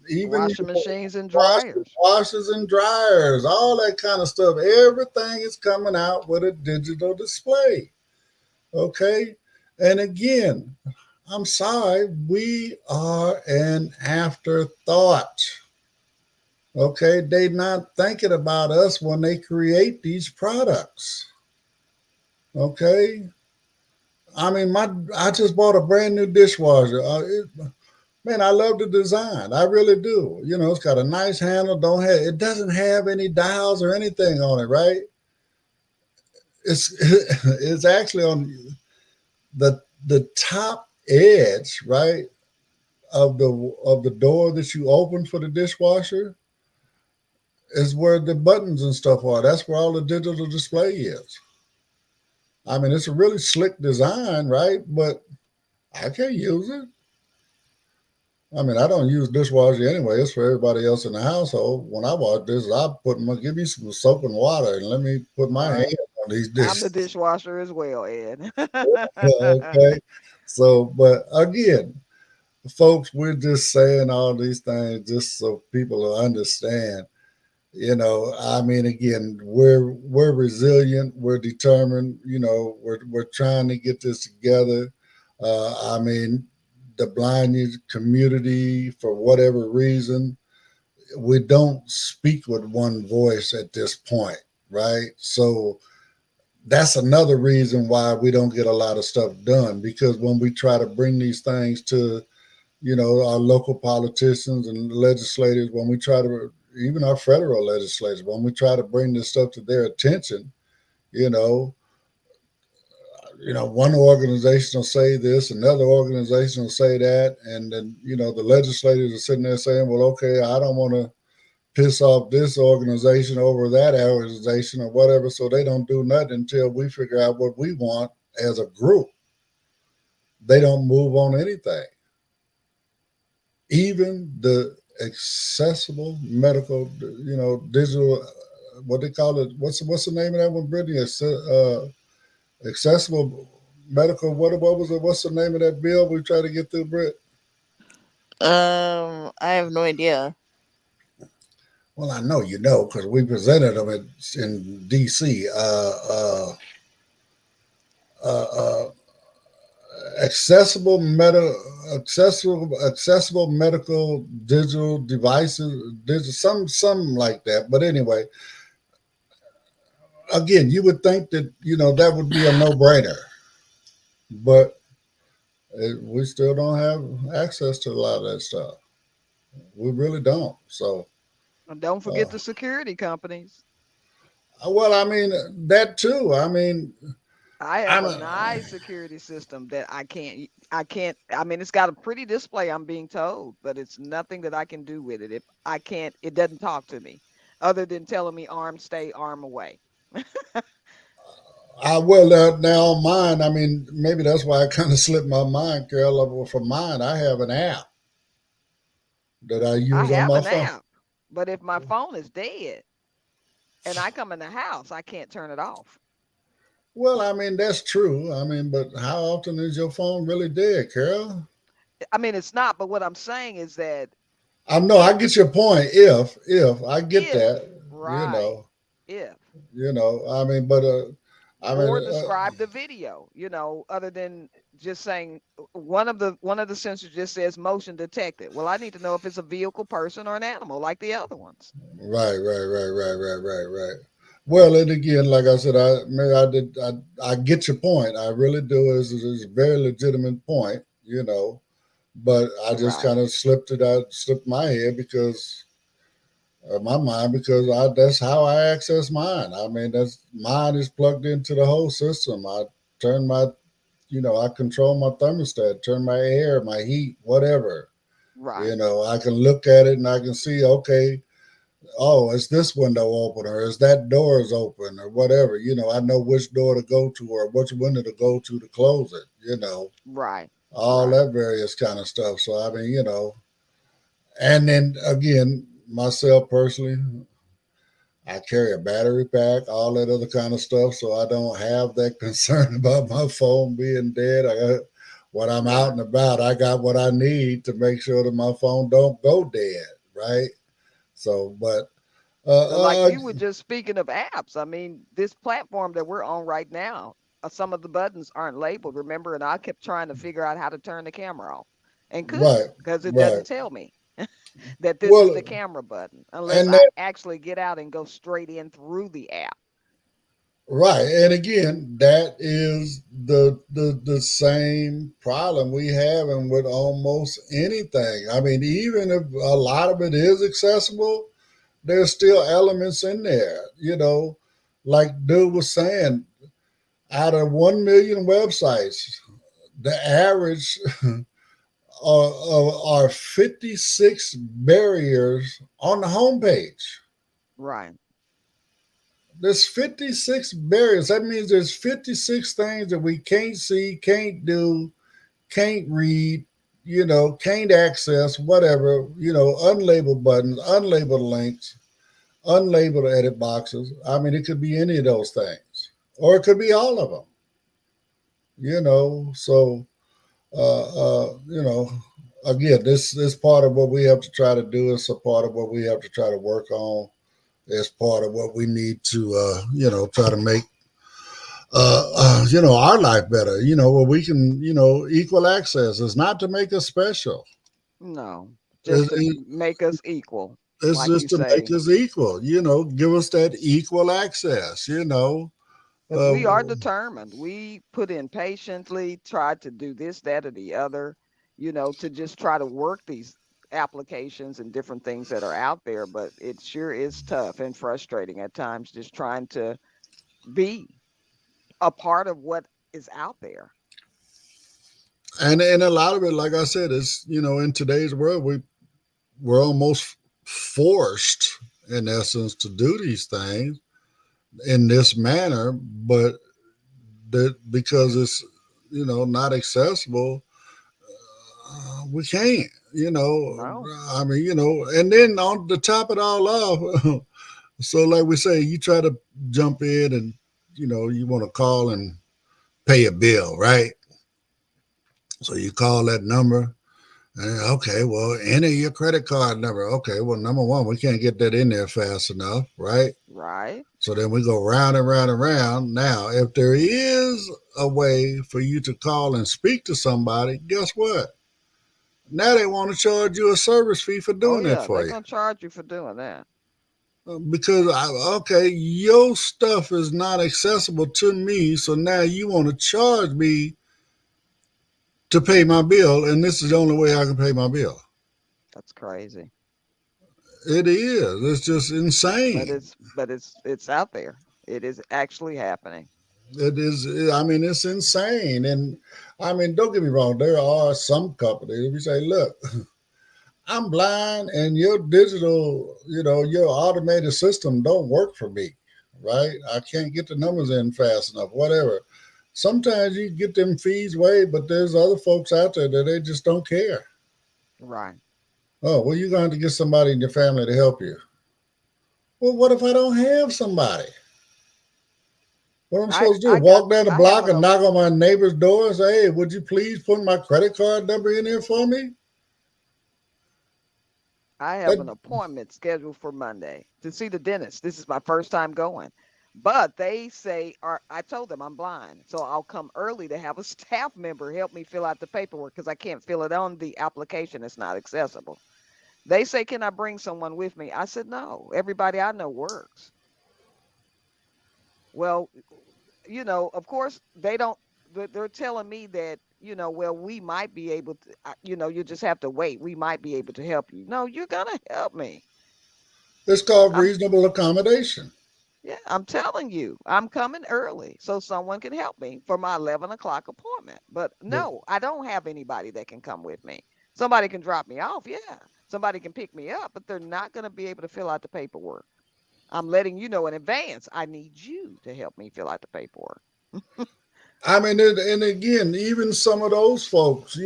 even Washing machines and dryers. washers and dryers, all that kind of stuff. Everything is coming out with a digital display. Okay. And again, I'm sorry, we are an afterthought. Okay. They not thinking about us when they create these products. Okay. I mean, I just bought a brand new dishwasher. Man, I love the design. I really do. You know, it's got a nice handle. It doesn't have any dials or anything on it, right? It's actually on the top edge, right, of the door that you open for the dishwasher is where the buttons and stuff are. That's where all the digital display is. I mean, it's a really slick design, right? But I can't use it. I mean, I don't use dishwasher anyway. It's for everybody else in the household. When I wash dishes, give me some soap and water and let me put my hand on these dishes. I'm the dishwasher as well, Ed. Okay. So, but again, folks, we're just saying all these things just so people will understand. You know, I mean, again, we're resilient, we're determined. You know, we're trying to get this together. I mean, the blind community, for whatever reason, we don't speak with one voice at this point, right? So that's another reason why we don't get a lot of stuff done, because when we try to bring these things to, you know, our local politicians and legislators, when we try to, even our federal legislators, when we try to bring this stuff to their attention, you know, one organization will say this, another organization will say that, and then, you know, the legislators are sitting there saying, well, okay, I don't want to piss off this organization over that organization or whatever, so they don't do nothing until we figure out what we want as a group. They don't move on anything. Even the accessible medical, you know, digital, what they call it, what's the name of that one, Brittany? Accessible medical, what was it? What's the name of that bill we try to get through, Britt? I have no idea. Well, I know you know, because we presented them in D.C. Accessible medical digital devices, something like that. But anyway, again, you would think that, you know, that would be a no-brainer, but we still don't have access to a lot of that stuff. We really don't. So, and don't forget the security companies. Well, I mean, that too. I mean, I have a nice security system that I can't, I mean, it's got a pretty display, I'm being told, but it's nothing that I can do with it. It doesn't talk to me other than telling me arm stay, arm away. Now on mine, I mean, maybe that's why I kind of slipped my mind, Carol. For mine, I have an app that I use on my phone. App, but if my phone is dead and I come in the house, I can't turn it off. Well, I mean, that's true. I mean, but how often is your phone really dead, Carol? I mean, it's not, but what I'm saying is that I know, I get your point. If I get that, right, you know, if, you know, I mean, but or describe the video, you know, other than just saying one of the sensors just says motion detected. Well, I need to know if it's a vehicle, person, or an animal like the other ones. Right. Well, and again, like I said, I get your point. I really do. It's a very legitimate point, you know, but I just kind of slipped my head because my mind, because that's how I access mine. I mean, mine is plugged into the whole system. I turn I control my thermostat, turn my air, my heat, whatever. Right. You know, I can look at it and I can see, okay, oh, is this window open, or is that door is open, or whatever. You know, I know which door to go to or which window to go to close it, you know. Right. All that various kind of stuff. So, I mean, you know, and then again, myself personally, I carry a battery pack, all that other kind of stuff. So I don't have that concern about my phone being dead. When I'm out and about, I got what I need to make sure that my phone don't go dead. right? So, but But like you were just speaking of apps, I mean, this platform that we're on right now, some of the buttons aren't labeled. Remember, and I kept trying to figure out how to turn the camera off and couldn't right, because it right. doesn't tell me that this is Well, the camera button unless and I that, actually get out and go straight in through the app. right, and again, that is the same problem we having with almost anything. I mean, even if a lot of it is accessible, there's still elements in there. Like dude was saying, out of 1 million websites, the average are 56 barriers on the homepage. Right. There's 56 barriers. That means there's 56 things that we can't see, can't do, can't read, can't access, whatever, unlabeled buttons, unlabeled links, unlabeled edit boxes. I mean, it could be any of those things, or it could be all of them, So, again, this part of what we have to try to do. It's a part of what we have to try to work on. It's part of what we need to, try to make, our life better. Where we can, equal access. It's not to make us special. No, just to make us equal. It's like just to say. make us equal. Give us that equal access. We are determined. We put in patiently, tried to do this, that, or the other, to just try to work these applications and different things that are out there. But it sure is tough and frustrating at times just trying to be a part of what is out there. And a lot of it, like I said, is, in today's world, we're almost forced, in essence, to do these things in this manner, but because it's not accessible, we can't. No. I mean, and then on the top it all off, so like we say, you try to jump in and you want to call and pay a bill, right? So you call that number. Okay, well, enter your credit card number. Okay, well, number one, we can't get that in there fast enough, right? Right. So then we go round and round and round. Now, if there is a way for you to call and speak to somebody, guess what? Now they want to charge you a service fee for doing that for you. They're going to charge you for doing that. Because, your stuff is not accessible to me, so now you want to charge me to pay my bill, and this is the only way I can pay my bill. That's crazy. It is. It's just insane. But it's out there. It is actually happening. It is. I mean, it's insane. And I mean, don't get me wrong. There are some companies. We say, look, I'm blind, and your digital, your automated system don't work for me, right? I can't get the numbers in fast enough. Whatever. Sometimes you get them fees waived, but there's other folks out there that they just don't care. Right. Oh, well, you're going to get somebody in your family to help you. Well, what if I don't have somebody? What am I supposed to do? Walk down the block and knock on my neighbor's door and say, hey, would you please put my credit card number in there for me? I have an appointment scheduled for Monday to see the dentist. This is my first time going. But they say, I told them I'm blind, so I'll come early to have a staff member help me fill out the paperwork because I can't fill it on the application. It's not accessible. They say, can I bring someone with me? I said, no, everybody I know works. Well, of course, they're telling me that, well, we might be able to, you just have to wait. We might be able to help you. No, you're going to help me. It's called reasonable accommodation. Yeah, I'm telling you, I'm coming early so someone can help me for my 11 o'clock appointment. But no, I don't have anybody that can come with me. Somebody can drop me off. Yeah, somebody can pick me up, but they're not going to be able to fill out the paperwork. I'm letting you know in advance. I need you to help me fill out the paperwork. I mean, and again, even some of those folks,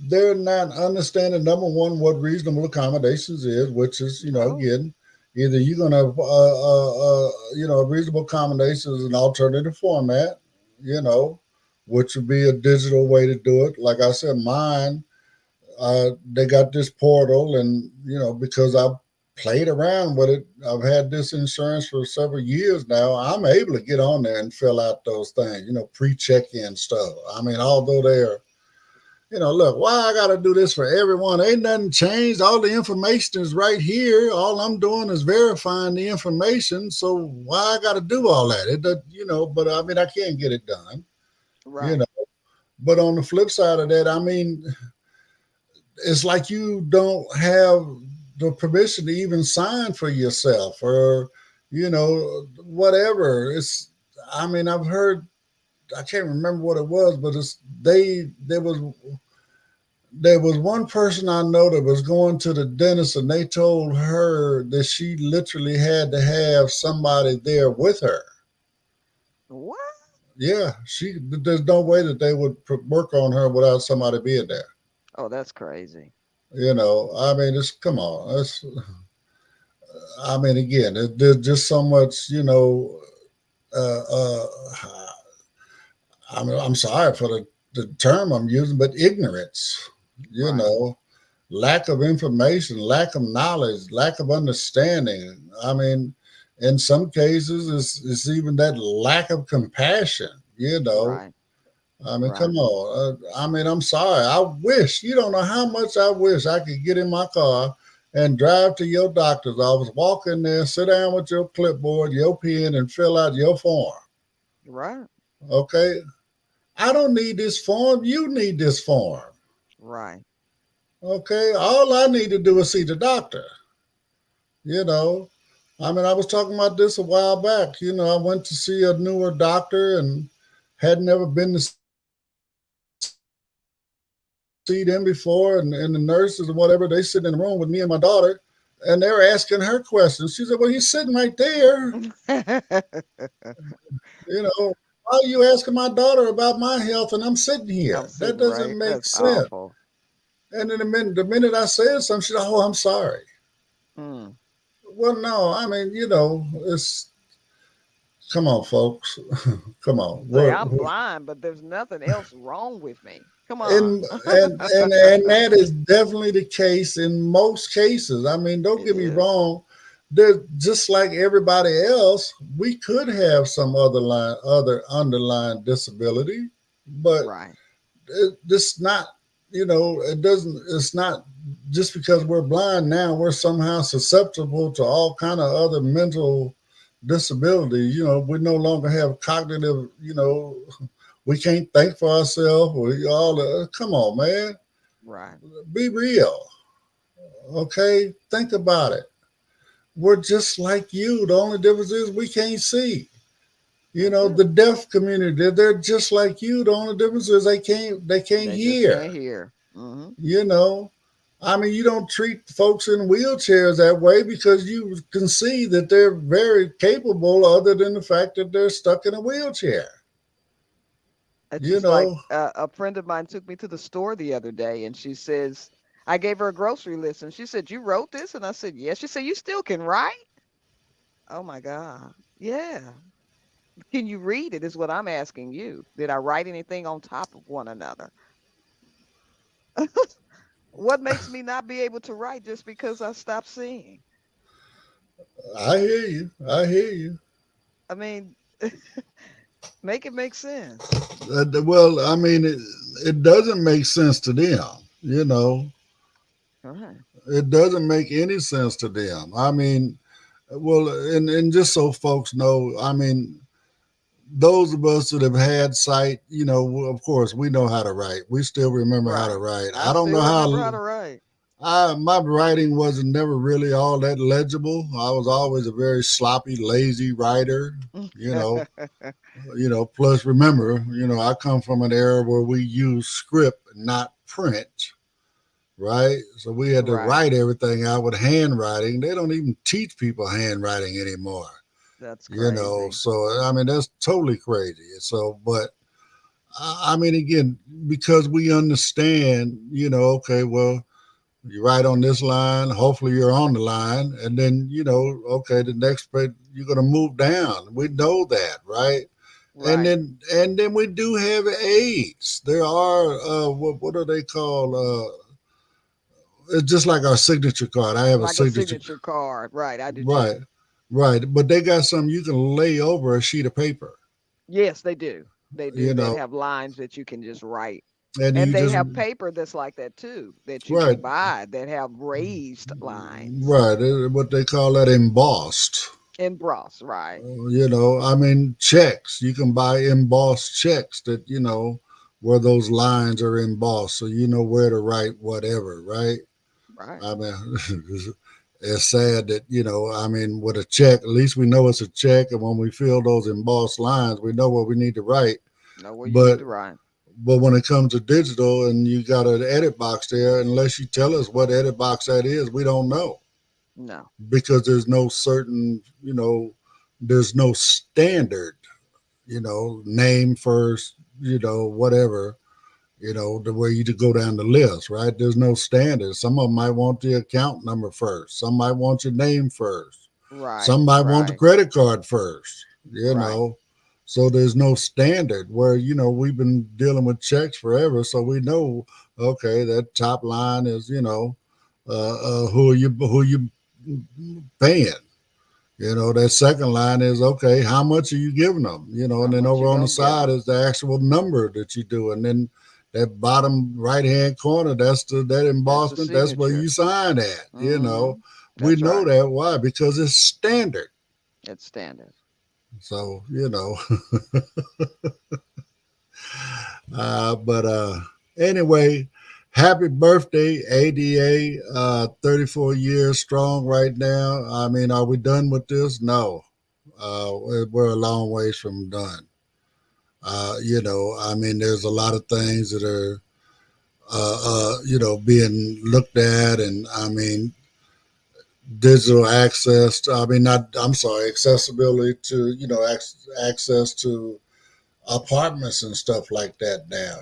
they're not understanding, number one, what reasonable accommodations is, which is, again, either you're going to, reasonable accommodations is an alternative format, which would be a digital way to do it. Like I said, mine they got this portal, and because I've played around with it, I've had this insurance for several years now. I'm able to get on there and fill out those things, pre-check-in stuff. I mean, although they're, look, why I got to do this for everyone? Ain't nothing changed. All the information is right here. All I'm doing is verifying the information. So why I got to do all that? It does, but I mean, I can't get it done. Right. But on the flip side of that, I mean, it's like you don't have the permission to even sign for yourself, or whatever. I mean, I've heard, I can't remember what it was, but there was one person I know that was going to the dentist, and they told her that she literally had to have somebody there with her. What? Yeah, there's no way that they would work on her without somebody being there. Oh, that's crazy. I mean, come on. I mean, again, there's just so much, I'm sorry for the term I'm using, but ignorance, lack of information, lack of knowledge, lack of understanding. I mean, in some cases, it's even that lack of compassion, Right. I mean, Right. come on. I mean, I'm sorry. I wish, you don't know how much I wish I could get in my car and drive to your doctor's office, walk in there, sit down with your clipboard, your pen, and fill out your form. Right. Okay? I don't need this form. You need this form. Right. Okay? All I need to do is see the doctor. I mean, I was talking about this a while back. I went to see a newer doctor and had never been to see them before, and the nurses and whatever, they sit in the room with me and my daughter, and they were asking her questions. She said, well, he's sitting right there. Why are you asking my daughter about my health and I'm sitting here? That doesn't make That's sense. awful. And then the minute I said something, she said, oh, I'm sorry. Mm. Well, no, I mean, come on, folks. Come on. Say, I'm blind, but there's nothing else wrong with me. Come on. And that is definitely the case in most cases. I mean, don't get me wrong. They're just like everybody else. We could have some other underlying disability, but Right. it's not. It's not just because we're blind now we're somehow susceptible to all kind of other mental disabilities. We no longer have cognitive. We can't think for ourselves. Come on, man. Right. Be real. Okay, think about it. We're just like you. The only difference is we can't see. The deaf community, they're just like you. The only difference is they can't hear. Can't hear. Mm-hmm. I mean, you don't treat folks in wheelchairs that way because you can see that they're very capable, other than the fact that they're stuck in a wheelchair. It's just like a friend of mine took me to the store the other day, and she says, I gave her a grocery list, and she said, you wrote this? And I said, yes. She said, you still can write? Oh my God. Yeah. Can you read it is what I'm asking you. Did I write anything on top of one another? What makes me not be able to write just because I stopped seeing? I hear you. I mean, make it make sense. Well, I mean, it doesn't make sense to them, Right. It doesn't make any sense to them. I mean, well, and just so folks know, I mean, those of us that have had sight, of course, we know how to write. We still remember how to write. I don't know how to write. My writing wasn't never really all that legible. I was always a very sloppy, lazy writer, plus remember, I come from an era where we use script, not print, right? So we had to write everything out with handwriting. They don't even teach people handwriting anymore. That's crazy. So, I mean, that's totally crazy. So, but I mean, again, because we understand, okay, well, you write on this line, hopefully you're on the line, and then, okay, the next page, you're going to move down. We know that, right? And then we do have aids. There are, what are they called? it's just like our signature card. I have Like a signature card. Right. I do Right, too. right. But they got something you can lay over a sheet of paper, Yes, they do. They do. you That know, have lines that you can just write. and And you they just, have paper that's like that too, that you right, can buy that have raised lines. right. What they call that embossed. In Bros, right. I mean, checks. You can buy embossed checks that, where those lines are embossed. So you know where to write whatever, right? Right. I mean, it's sad that, I mean, with a check, at least we know it's a check. And when we fill those embossed lines, we know what we need to write. Know where you need But to write. But when it comes to digital and you got an edit box there, unless you tell us what edit box that is, we don't know. No. Because there's no certain, there's no standard, name first, whatever, the way you to go down the list, right? There's no standard. Some of them might want the account number first. Some might want your name first. Right. Some might want the credit card first, Right. So there's no standard where, we've been dealing with checks forever. So we know, okay, that top line is, who you paying? That second line is, okay, how much are you giving them? And then over on the side is the actual number that you do. And then that bottom right-hand corner, that embossment, that's where you sign at, we know that. Why? Because it's standard. It's standard. So, but anyway, happy birthday, ADA, 34 years strong right now. I mean, are we done with this? No, we're a long ways from done. I mean, there's a lot of things that are, being looked at, and I mean, digital access to, accessibility to, access to apartments and stuff like that now.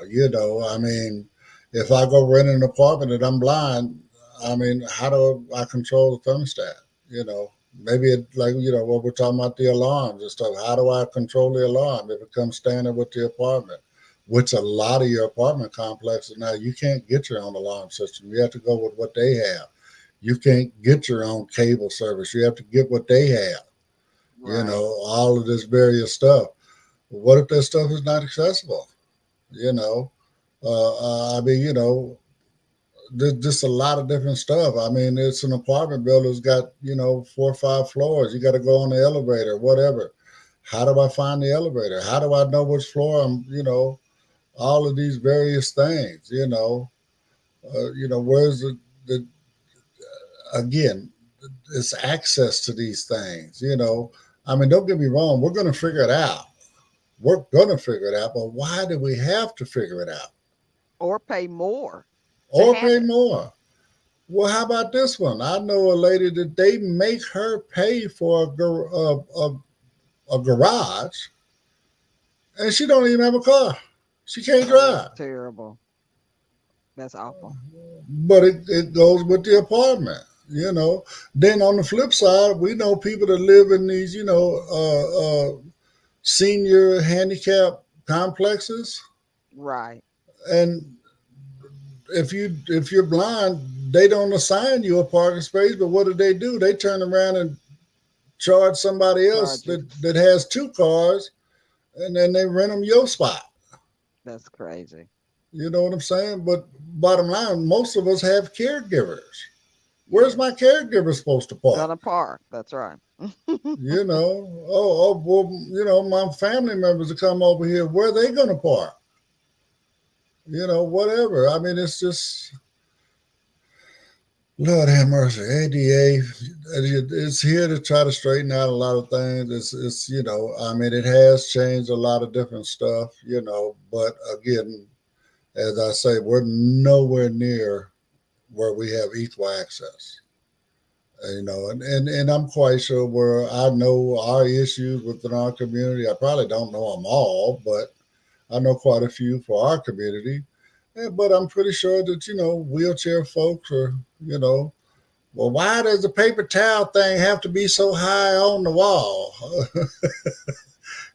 I mean, if I go rent an apartment and I'm blind, I mean, how do I control the thermostat? Maybe what we're talking about, the alarms and stuff. How do I control the alarm? It becomes standard with the apartment, which a lot of your apartment complexes now, you can't get your own alarm system. You have to go with what they have. You can't get your own cable service. You have to get what they have. Right. All of this various stuff. What if that stuff is not accessible? I mean, there's just a lot of different stuff. I mean, it's an apartment building that's got, 4 or 5 floors. You got to go on the elevator, whatever. How do I find the elevator? How do I know which floor I'm, all of these various things, where's the again, it's access to these things, I mean, don't get me wrong. We're going to figure it out. But why do we have to figure it out? Or pay more. Or pay more. Well, how about this one? I know a lady that they make her pay for a garage, and she don't even have a car. She can't drive. That's terrible. That's awful. But it goes with the apartment. Then on the flip side, we know people that live in these, senior handicap complexes. Right. And if you're blind, they don't assign you a parking space, but what do? They turn around and charge somebody else that has 2 cars, and then they rent them your spot. That's crazy. You know what I'm saying? But bottom line, most of us have caregivers. Where's my caregiver supposed to park? Gonna park. That's right. My family members will come over here. Where are they going to park? Whatever. I mean, it's just, Lord have mercy. ADA is here to try to straighten out a lot of things. It's I mean, it has changed a lot of different stuff, but again, as I say, we're nowhere near where we have equal access. And I'm quite sure where I know our issues within our community. I probably don't know them all, but I know quite a few for our community. But I'm pretty sure that, wheelchair folks are, well, why does the paper towel thing have to be so high on the wall?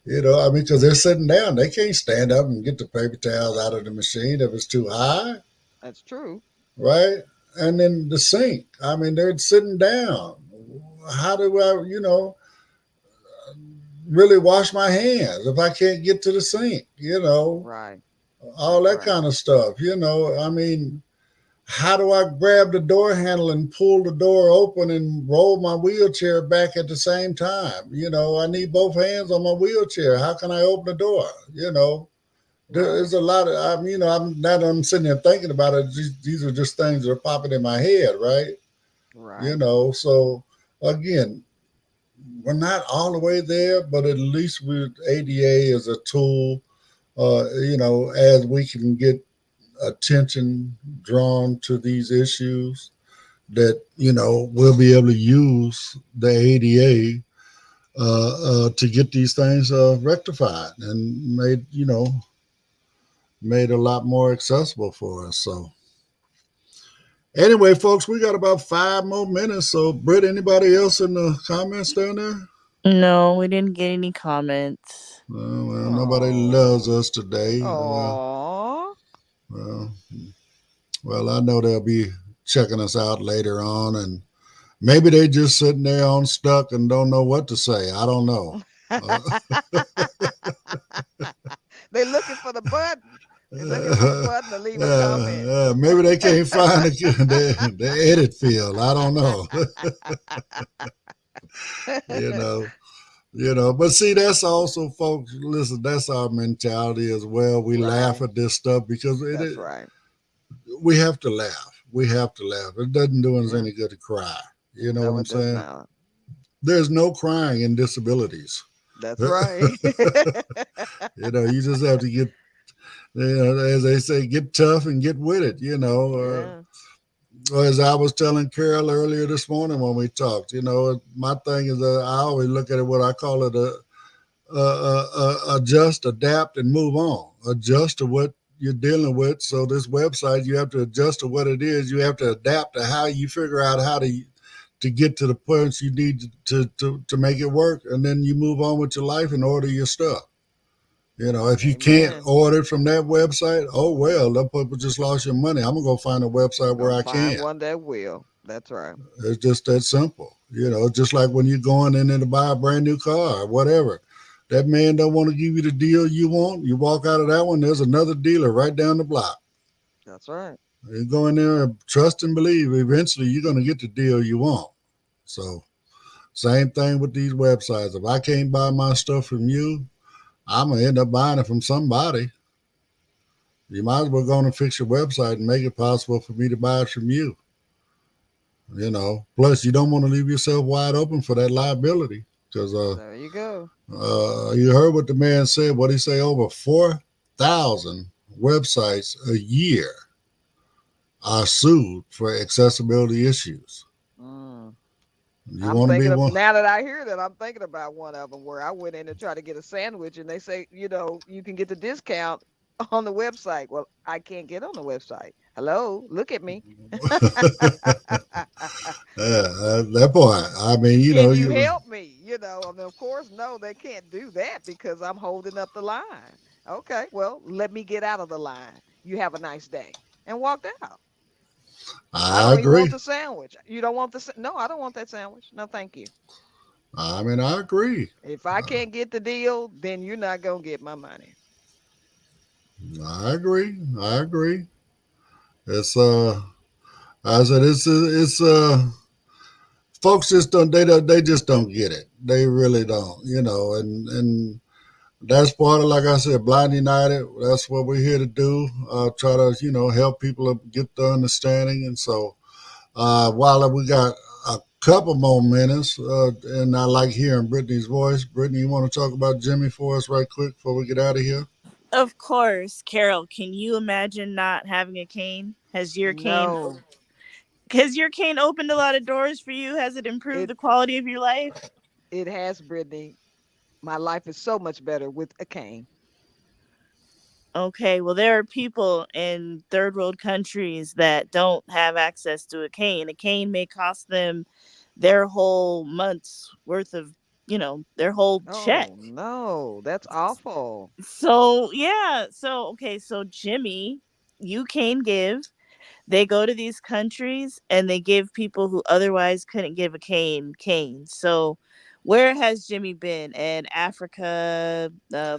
I mean, because they're sitting down. They can't stand up and get the paper towels out of the machine if it's too high. That's true. Right? and then the sink. I mean, they're sitting down. How do I, really wash my hands if I can't get to the sink? Right. All That's that right. kind of stuff. I mean, how do I grab the door handle and pull the door open and roll my wheelchair back at the same time? I need both hands on my wheelchair. How can I open the door? There's a lot of, I'm now that I'm sitting there thinking about it, these are just things that are popping in my head, right? Right. So again, we're not all the way there, but at least with ADA as a tool, as we can get attention drawn to these issues, that we'll be able to use the ADA to get these things rectified and made a lot more accessible for us. So anyway, folks, we got about 5 more minutes. So Britt, anybody else in the comments down there? No, we didn't get any comments. Well, nobody loves us today. Aww. Well, I know they'll be checking us out later on, and maybe they just sitting there on stuck and don't know what to say. I don't know. They're looking for the button. They're looking for the button to leave a comment. Maybe they can't find the edit field. I don't know. But see, that's also, folks, listen, that's our mentality as well. We laugh at this stuff because That's right. we have to laugh. We have to laugh. It doesn't do us any good to cry. You know what I'm saying? Not. There's no crying in disabilities. That's right. You just have to get, as they say, get tough and get with it, Or as I was telling Carol earlier this morning when we talked, my thing is I always look at it, what I call it, adjust, adapt, and move on. Adjust to what you're dealing with. So this website, you have to adjust to what it is. You have to adapt to how you figure out how to get to the points you need to make it work. And then you move on with your life and order your stuff. If you can't order it from that website, oh, well, that people just lost your money. I'm going to go find a website where I can. Find one that will. That's right. It's just that simple. Just like when you're going in there to buy a brand new car or whatever. That man don't want to give you the deal you want. You walk out of that one, there's another dealer right down the block. That's right. You go in there and trust and believe. Eventually, you're going to get the deal you want. So, same thing with these websites. If I can't buy my stuff from you, I'm going to end up buying it from somebody. You might as well go on and fix your website and make it possible for me to buy it from you. Plus, you don't want to leave yourself wide open for that liability. Because there you go. You heard what the man said. What he say? Over 4,000 websites a year are sued for accessibility issues. I'm thinking of, now that I hear that, I'm thinking about one of them where I went in and tried to get a sandwich, and they say, you can get the discount on the website. Well, I can't get on the website. Hello, look at me. That point. I mean, Can you help me? And of course, no, they can't do that because I'm holding up the line. Okay, well, let me get out of the line. You have a nice day, and walked out. I agree. Even want the sandwich. You don't want the? No, I don't want that sandwich. No, thank you. I mean, I agree. If I can't get the deal, then you're not gonna get my money. I agree. It's I said it's folks just don't they just don't get it. They really don't, and that's part of, like I said, Blind United. That's what we're here to do. Try to, help people get the understanding. And so while we got a couple more minutes, and I like hearing Brittany's voice. Brittany, you want to talk about Jimmy for us right quick before we get out of here? Of course. Carol, can you imagine not having a cane? Has your cane opened a lot of doors for you? Has it improved the quality of your life? It has, Brittany. My life is so much better with a cane. Okay, well, there are people in third world countries that don't have access to a cane. A cane may cost them their whole month's worth of, their whole check. No, that's awful. So, yeah. So, okay, so Jimmy, you cane give. They go to these countries and they give people who otherwise couldn't give a cane canes. So where has Jimmy been? In Africa,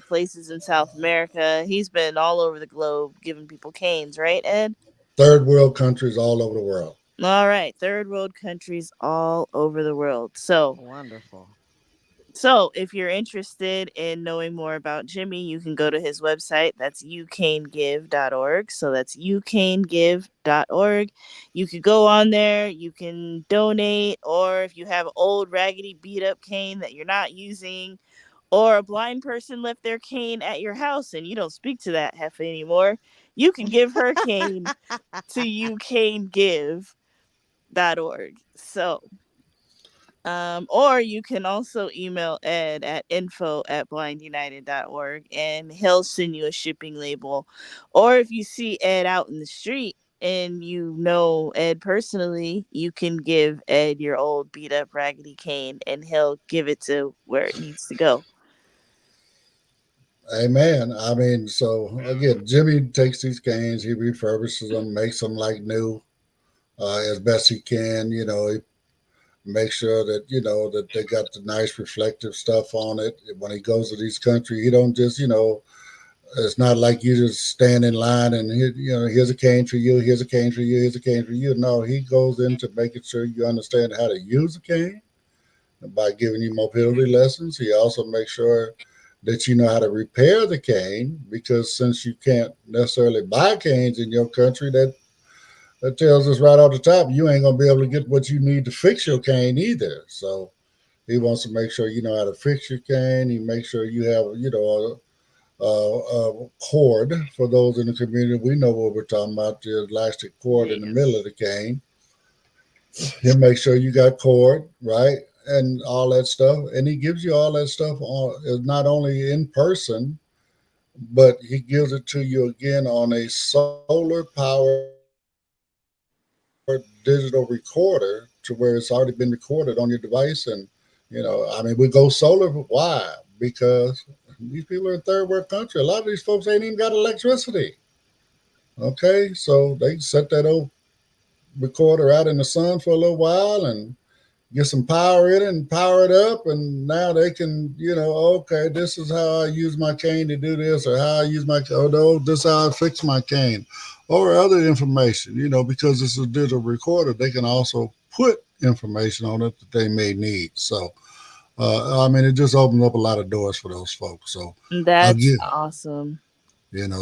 places in South America. He's been all over the globe giving people canes, right, Ed? Third world countries all over the world. All right, third world countries all over the world. So Wonderful. So if you're interested in knowing more about Jimmy, you can go to his website. That's youcanegive.org. So that's youcanegive.org. You could go on there, you can donate, or if you have an old raggedy beat up cane that you're not using, or a blind person left their cane at your house and you don't speak to that heifer anymore, you can give her cane to youcanegive.org. So or you can also email Ed at info@blindunited.org and he'll send you a shipping label. Or if you see Ed out in the street and you know Ed personally, you can give Ed your old beat up raggedy cane and he'll give it to where it needs to go. Amen. I mean, so again, Jimmy takes these canes, he refurbishes them, makes them like new as best he can. You know, he make sure that that they got the nice reflective stuff on it. When he goes to these countries, he don't just it's not like you just stand in line and here's a cane for you, here's a cane for you, here's a cane for you. No, he goes into making sure you understand how to use a cane by giving you mobility lessons. He also makes sure that you know how to repair the cane, because since you can't necessarily buy canes in your country, that tells us right off the top, you ain't gonna be able to get what you need to fix your cane either. So he wants to make sure you know how to fix your cane. He makes sure you have, a cord for those in the community. We know what we're talking about, the elastic cord in the middle of the cane. He'll make sure you got cord, right? And all that stuff. And he gives you all that stuff not only in person, but he gives it to you again on a solar powered digital recorder, to where it's already been recorded on your device. And I mean, we go solar. Why? Because these people are in third world country. A lot of these folks ain't even got electricity. Okay, so they set that old recorder out in the sun for a little while and get some power in it and power it up, and now they can, okay, this is how I use my cane to do this, or how I use my, this is how I fix my cane, or other information, because it's a digital recorder, they can also put information on it that they may need. So, I mean, it just opens up a lot of doors for those folks. So that's awesome.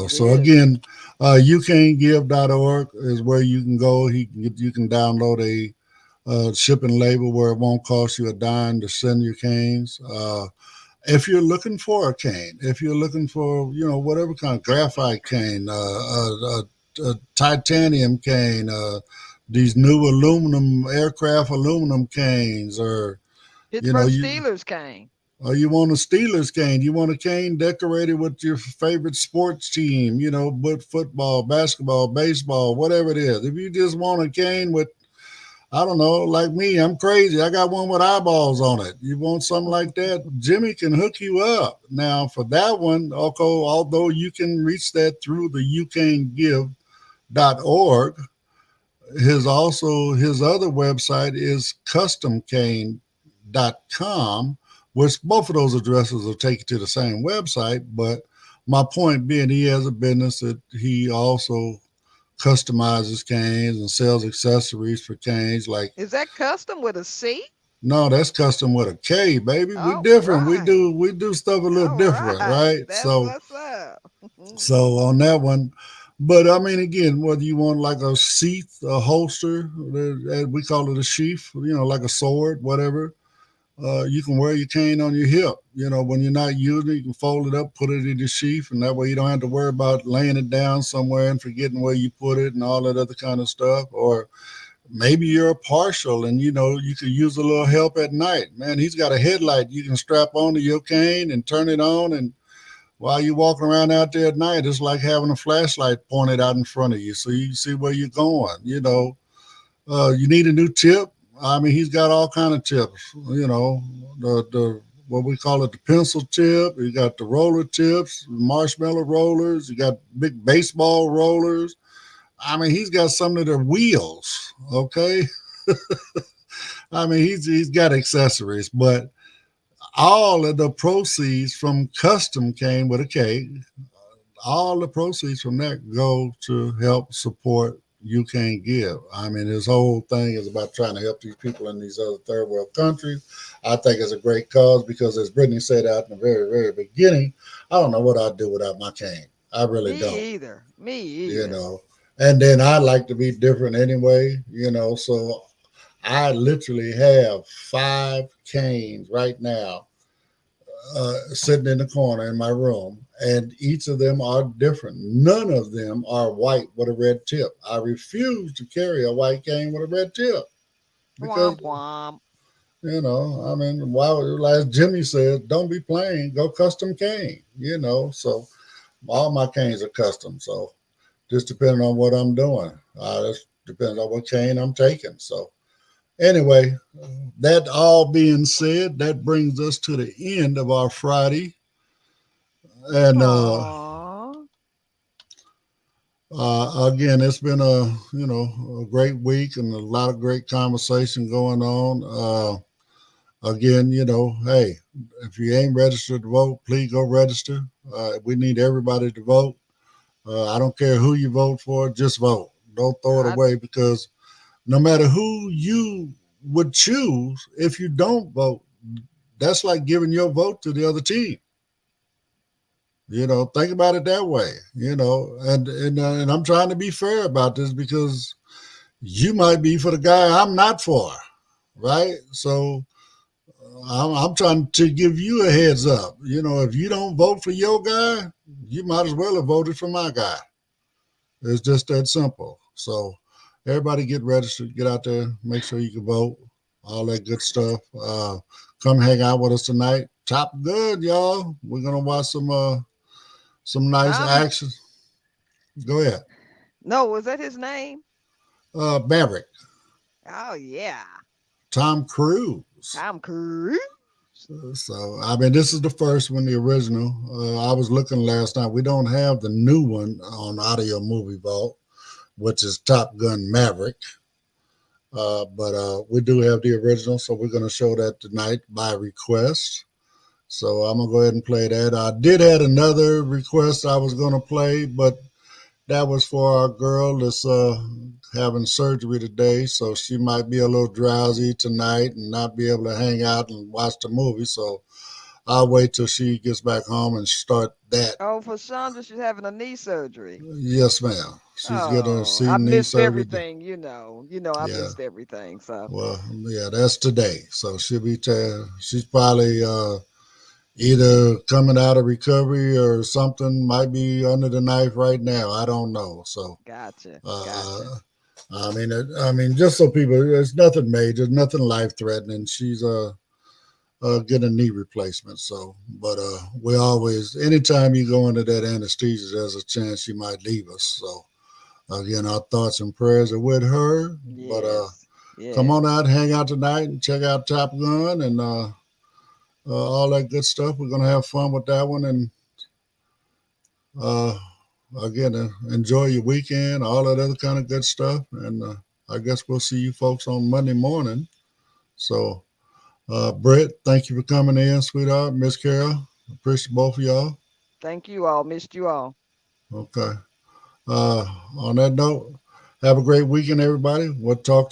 So again, youcanegive.org is where you can go. You can download a shipping label where it won't cost you a dime to send your canes. If you're looking for a cane, if you're looking for, whatever kind of graphite cane, a titanium cane, these new aircraft aluminum canes, or Pittsburgh Steelers cane. Or you want a Steelers cane, you want a cane decorated with your favorite sports team, but football, basketball, baseball, whatever it is. If you just want a cane with, I don't know, like me, I'm crazy, I got one with eyeballs on it. You want something like that? Jimmy can hook you up. Now, for that one, although you can reach that through the youcanegive.org, his other website is customcane.com, which both of those addresses will take you to the same website. But my point being, he has a business that he also customizes canes and sells accessories for canes. Like, is that custom with a C? No, that's custom with a K, baby. We different. Right. We do stuff a little different, right? That's what's up. So on that one, but I mean, again, whether you want like a sheath, a holster, we call it a sheath, like a sword, whatever. You can wear your cane on your hip. When you're not using it, you can fold it up, put it in your sheath, and that way you don't have to worry about laying it down somewhere and forgetting where you put it and all that other kind of stuff. Or maybe you're a partial and, you could use a little help at night. Man, he's got a headlight you can strap onto your cane and turn it on. And while you're walking around out there at night, it's like having a flashlight pointed out in front of you so you can see where you're going. You need a new tip. I mean, he's got all kind of tips, the what we call it, the pencil tip. You got the roller tips, marshmallow rollers. You got big baseball rollers. I mean, he's got some of the wheels. Okay. I mean, he's got accessories, but all of the proceeds from Custom came with a K. All the proceeds from that go to help support You Can't Give. I mean, his whole thing is about trying to help these people in these other third world countries. I think it's a great cause because, as Brittany said out in the very, very beginning, I don't know what I'd do without my cane. I really don't. Me either. You know, and then I like to be different anyway, you know, so I literally have 5 canes right now sitting in the corner in my room, and each of them are different. None of them are white with a red tip. I refuse to carry a white cane with a red tip because, you know, I mean, as Jimmy said, don't be plain, go custom cane, you know. So all my canes are custom. So just depending on what I'm doing, just depends on what cane I'm taking. So anyway, that all being said, that brings us to the end of our Friday. And again, it's been a great week and a lot of great conversation going on. Again, you know, hey, if you ain't registered to vote, please go register. We need everybody to vote. I don't care who you vote for, just vote. Don't throw it away, because no matter who you would choose, if you don't vote, that's like giving your vote to the other team. You know, think about it that way, you know, and I'm trying to be fair about this because you might be for the guy I'm not for, right? So I'm trying to give you a heads up. You know, if you don't vote for your guy, you might as well have voted for my guy. It's just that simple. So everybody get registered, get out there, make sure you can vote, all that good stuff. Come hang out with us tonight. Top Gun, y'all. We're going to watch some nice action. Go ahead. No, was that his name? Maverick. Oh, yeah. Tom Cruise. So, I mean, this is the first one, the original. I was looking last night. We don't have the new one on Audio Movie Vault, which is Top Gun Maverick. But we do have the original, so we're going to show that tonight by request. So I'm going to go ahead and play that. I did have another request I was going to play, but that was for our girl that's having surgery today, so she might be a little drowsy tonight and not be able to hang out and watch the movie. So I'll wait till she gets back home and start that. Oh, for Chandra, she's having a knee surgery. Yes, ma'am. She's getting a knee surgery. I missed everything, you know. I missed everything. So well, yeah, that's today. So she'll be she's probably either coming out of recovery or something, might be under the knife right now. I don't know. So gotcha. I mean, just so people, there's nothing major, nothing life threatening. She's getting a knee replacement. So, but we always, anytime you go into that anesthesia, there's a chance she might leave us. So, again, our thoughts and prayers are with her. Yes. But come on out, hang out tonight, and check out Top Gun and all that good stuff. We're gonna have fun with that one, and again, enjoy your weekend, all that other kind of good stuff. And I guess we'll see you folks on Monday morning. So, Britt, thank you for coming in, sweetheart. Miss Carol, appreciate both of y'all. Thank you all. Missed you all. Okay. On that note, have a great weekend, everybody. We'll talk